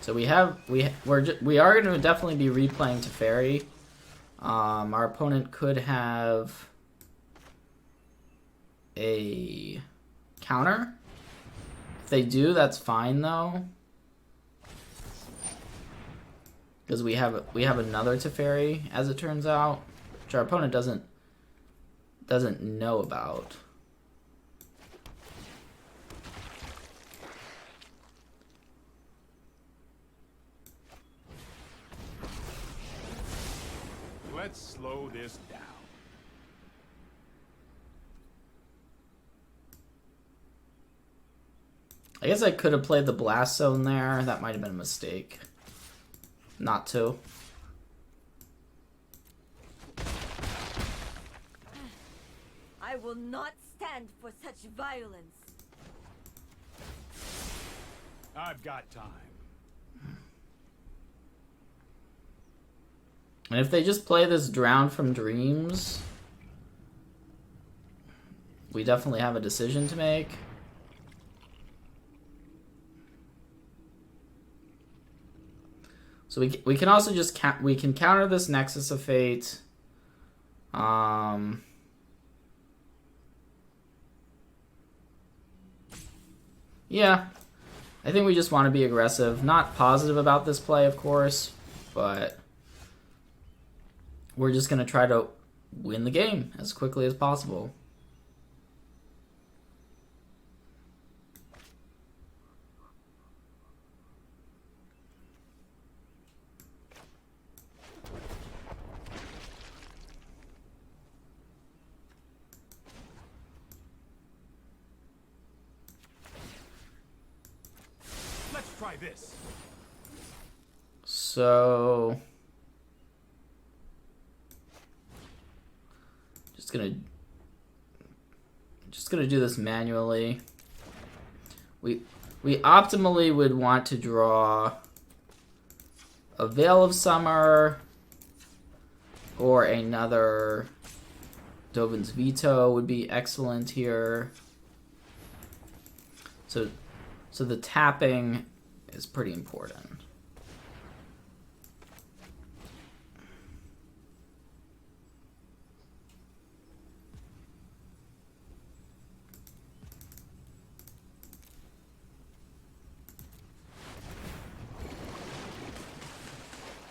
So we are going to definitely be replaying Teferi. Our opponent could have a counter. If they do, that's fine though, because we have another Teferi, as it turns out, which our opponent doesn't know about. Let's slow this down. I guess I could have played the Blast Zone there. That might have been a mistake. Not to. I will not stand for such violence. I've got time. And if they just play this Drown from Dreams, we definitely have a decision to make. So we can also just we can counter this Nexus of Fate. Yeah, I think we just want to be aggressive. Not positive about this play, of course, but we're just going to try to win the game as quickly as possible. Let's try this. So just gonna do this manually. We optimally would want to draw a Veil of Summer Or another Dovin's Veto would be excellent here. So the tapping is pretty important.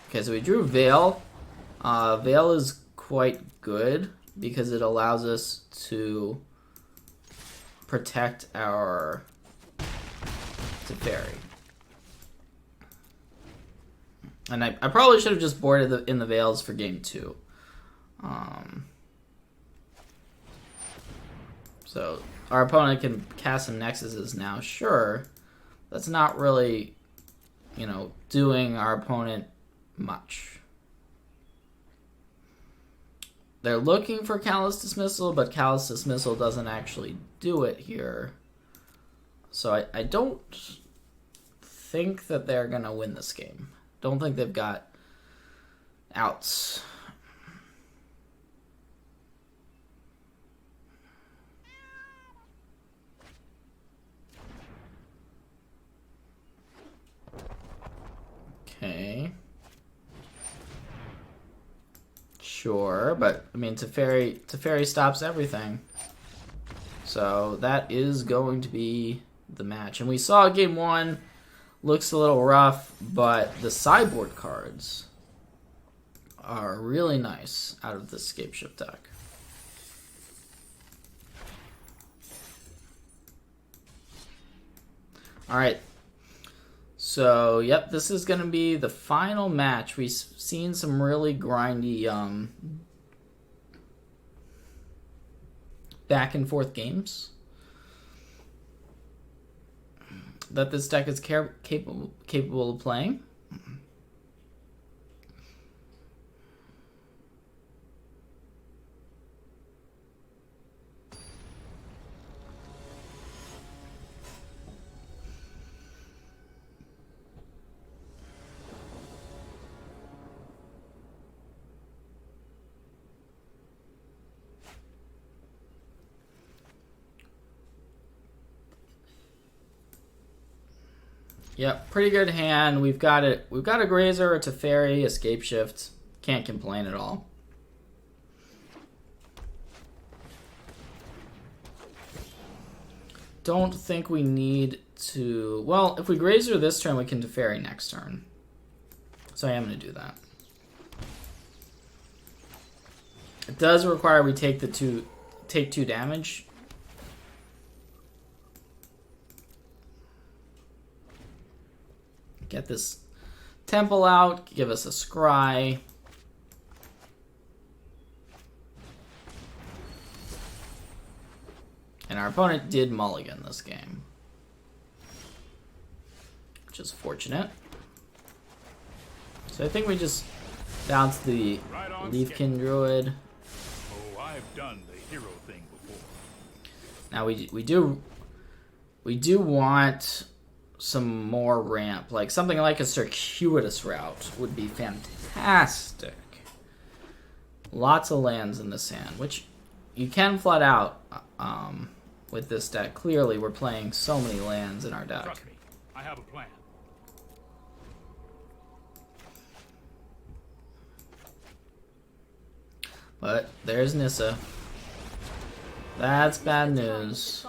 Okay, so we drew Veil. Veil is quite good because it allows us to protect our Teferi. And I probably should have just boarded in the Veils for game 2. So our opponent can cast some Nexuses now. Sure, that's not really, you know, doing our opponent much. They're looking for Callous Dismissal, but Callous Dismissal doesn't actually do it here. So I don't think that they're going to win this game. Don't think they've got outs. Okay. Sure, but I mean Teferi stops everything. So that is going to be the match. And we saw game 1 looks a little rough, but the sideboard cards are really nice out of the Scapeshift deck. Alright. So, yep, this is going to be the final match. We've seen some really grindy back and forth games that this deck is capable of playing. Yep, pretty good hand. We've got it. We've got a Grazer, a Teferi, a Scapeshift. Can't complain at all. Don't think we need to... Well, if we Grazer this turn, we can Teferi next turn. So I am going to do that. It does require we take take 2 damage. Get this Temple out, give us a Scry. And our opponent did mulligan this game, which is fortunate. So I think we just bounce the Leafkin Druid. Oh, I've done the hero thing before. Now we do want some more ramp, like something like a circuitous route would be fantastic. Lots of lands in this hand, which you can flood out with this deck. Clearly, we're playing so many lands in our deck. Trust me, I have a plan. But there's Nissa. That's bad news.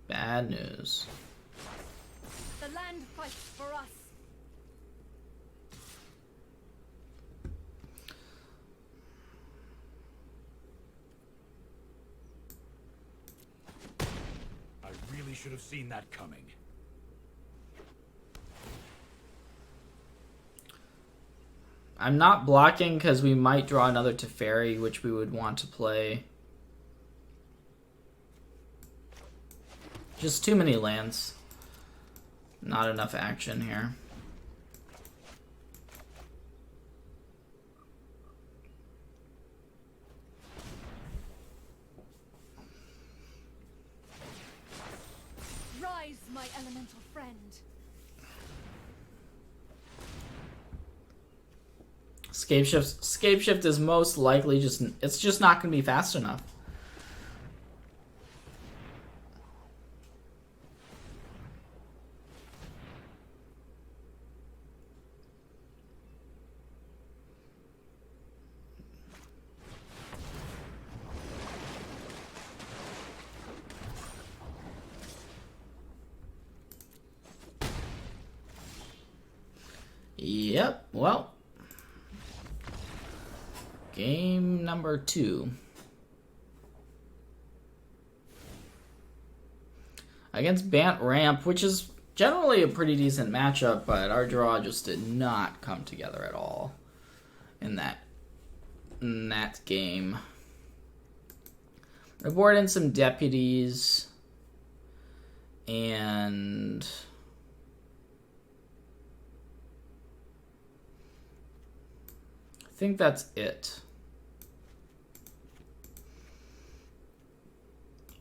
Bad news. The land fights for us. I really should have seen that coming. I'm not blocking because we might draw another Teferi, which we would want to play. Just too many lands. Not enough action here. Rise, my elemental friend. Scapeshift is most likely it's just not going to be fast enough. Yep, well, game number 2. Against Bant Ramp, which is generally a pretty decent matchup, but our draw just did not come together at all in that game. I board in some deputies, and I think that's it.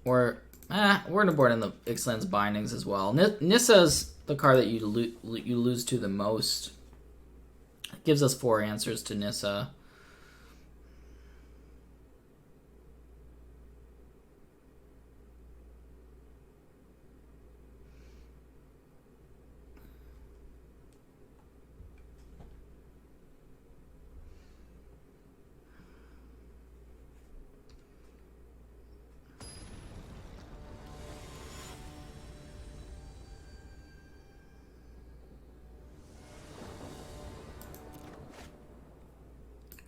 We're gonna board in the Ixalan's Bindings as well. Nissa's the card that you lose to the most. It gives us 4 answers to Nissa.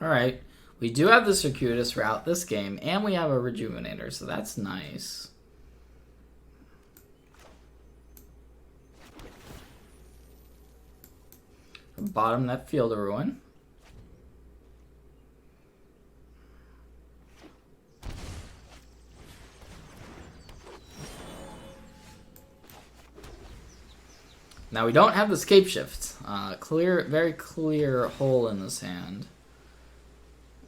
Alright, we do have the Circuitous route this game, and we have a Rejuvenator, so that's nice. Bottom that Field of Ruin. Now we don't have the Scapeshift. Very clear hole in the sand.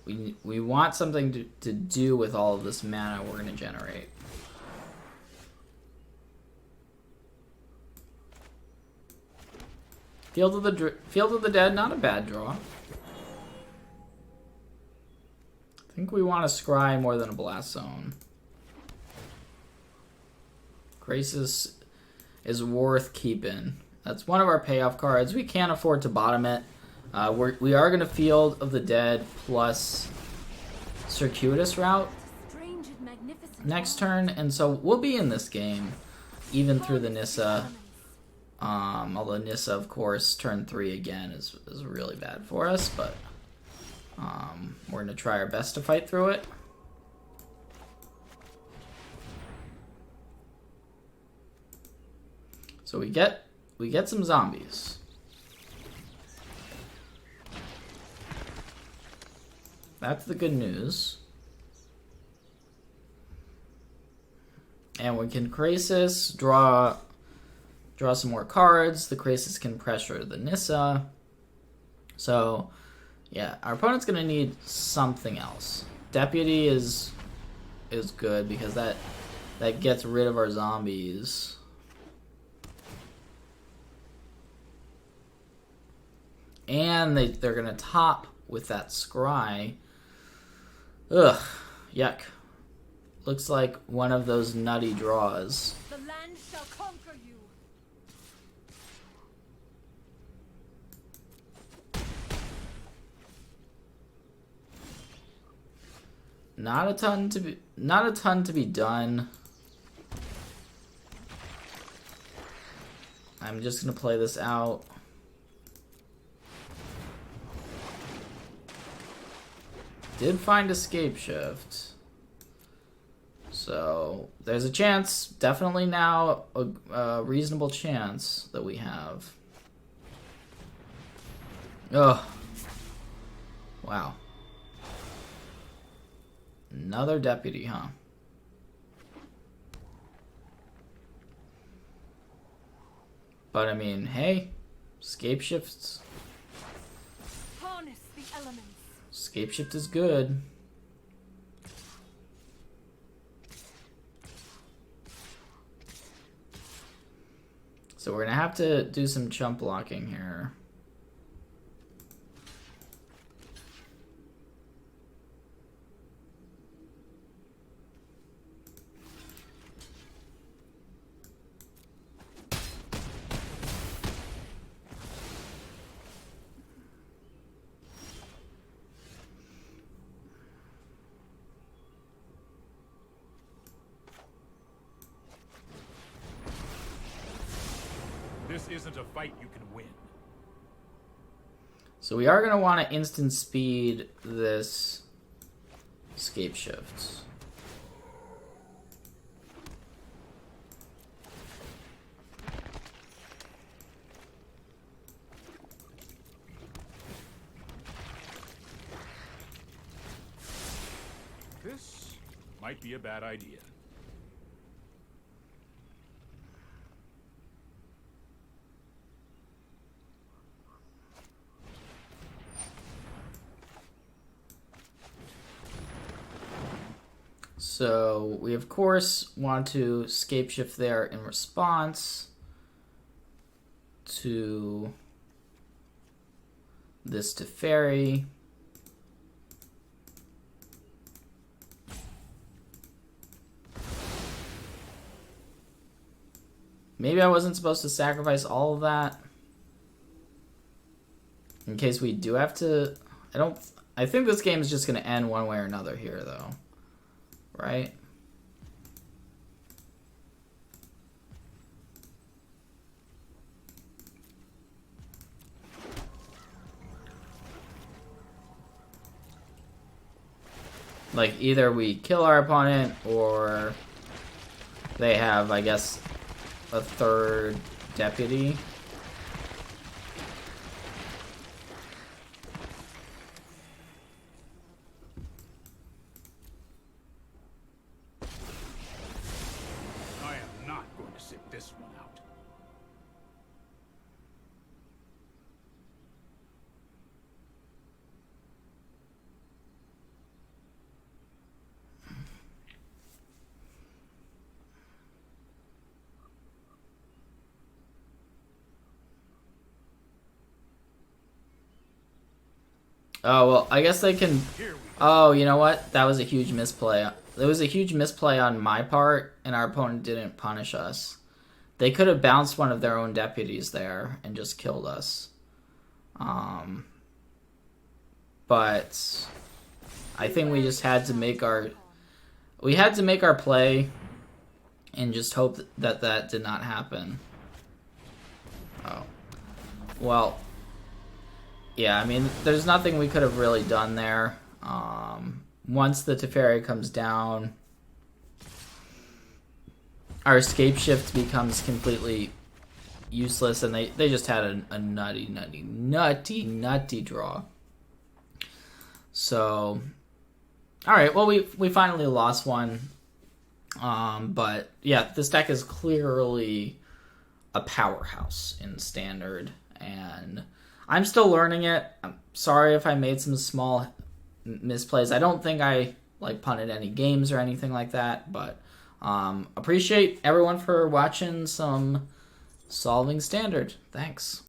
We want something to do with all of this mana we're going to generate. Field of the Dead, not a bad draw. I think we want a Scry more than a Blast Zone. Krasis is worth keeping. That's one of our payoff cards. We can't afford to bottom it. We are going to Field of the Dead plus Circuitous route next turn, and so we'll be in this game even through the Nissa. Although Nissa, of course, turn 3 again is really bad for us, but we're going to try our best to fight through it. So we get some zombies. That's the good news. And we can Krasis, draw some more cards. The Krasis can pressure the Nissa. So, yeah, our opponent's going to need something else. Deputy is good because that gets rid of our zombies. And they're going to top with that Scry. Ugh, yuck. Looks like one of those nutty draws. The land shall conquer you. Not a ton to be done. I'm just gonna play this out. Did find a Scapeshift. So there's a chance, definitely now a reasonable chance that we have. Ugh. Wow. Another deputy, huh? But I mean, hey, Scapeshifts. Harness the elements. Scapeshift is good. So we're gonna have to do some chump blocking here. This isn't a fight you can win. So we are going to want to instant speed this Scapeshift. This might be a bad idea. So we of course want to Scapeshift there in response to this Teferi. Maybe I wasn't supposed to sacrifice all of that. In case we do have to... I think this game is just going to end one way or another here, though. Right? Like, either we kill our opponent, or they have, I guess, a third deputy. I am not going to sit this one out. Oh, well, I guess they can... Oh, you know what? That was a huge misplay. There was a huge misplay on my part, and our opponent didn't punish us. They could have bounced one of their own deputies there and just killed us. But I think we just had to make our... We had to make our play and just hope that that did not happen. Oh. Well... Yeah, I mean, there's nothing we could have really done there. Once the Teferi comes down, our Scapeshift becomes completely useless, and they just had a nutty draw. So, alright, well, we finally lost one. But, yeah, this deck is clearly a powerhouse in Standard, and... I'm still learning it. I'm sorry if I made some small misplays. I don't think I punted any games or anything like that, but appreciate everyone for watching some Solving Standard. Thanks.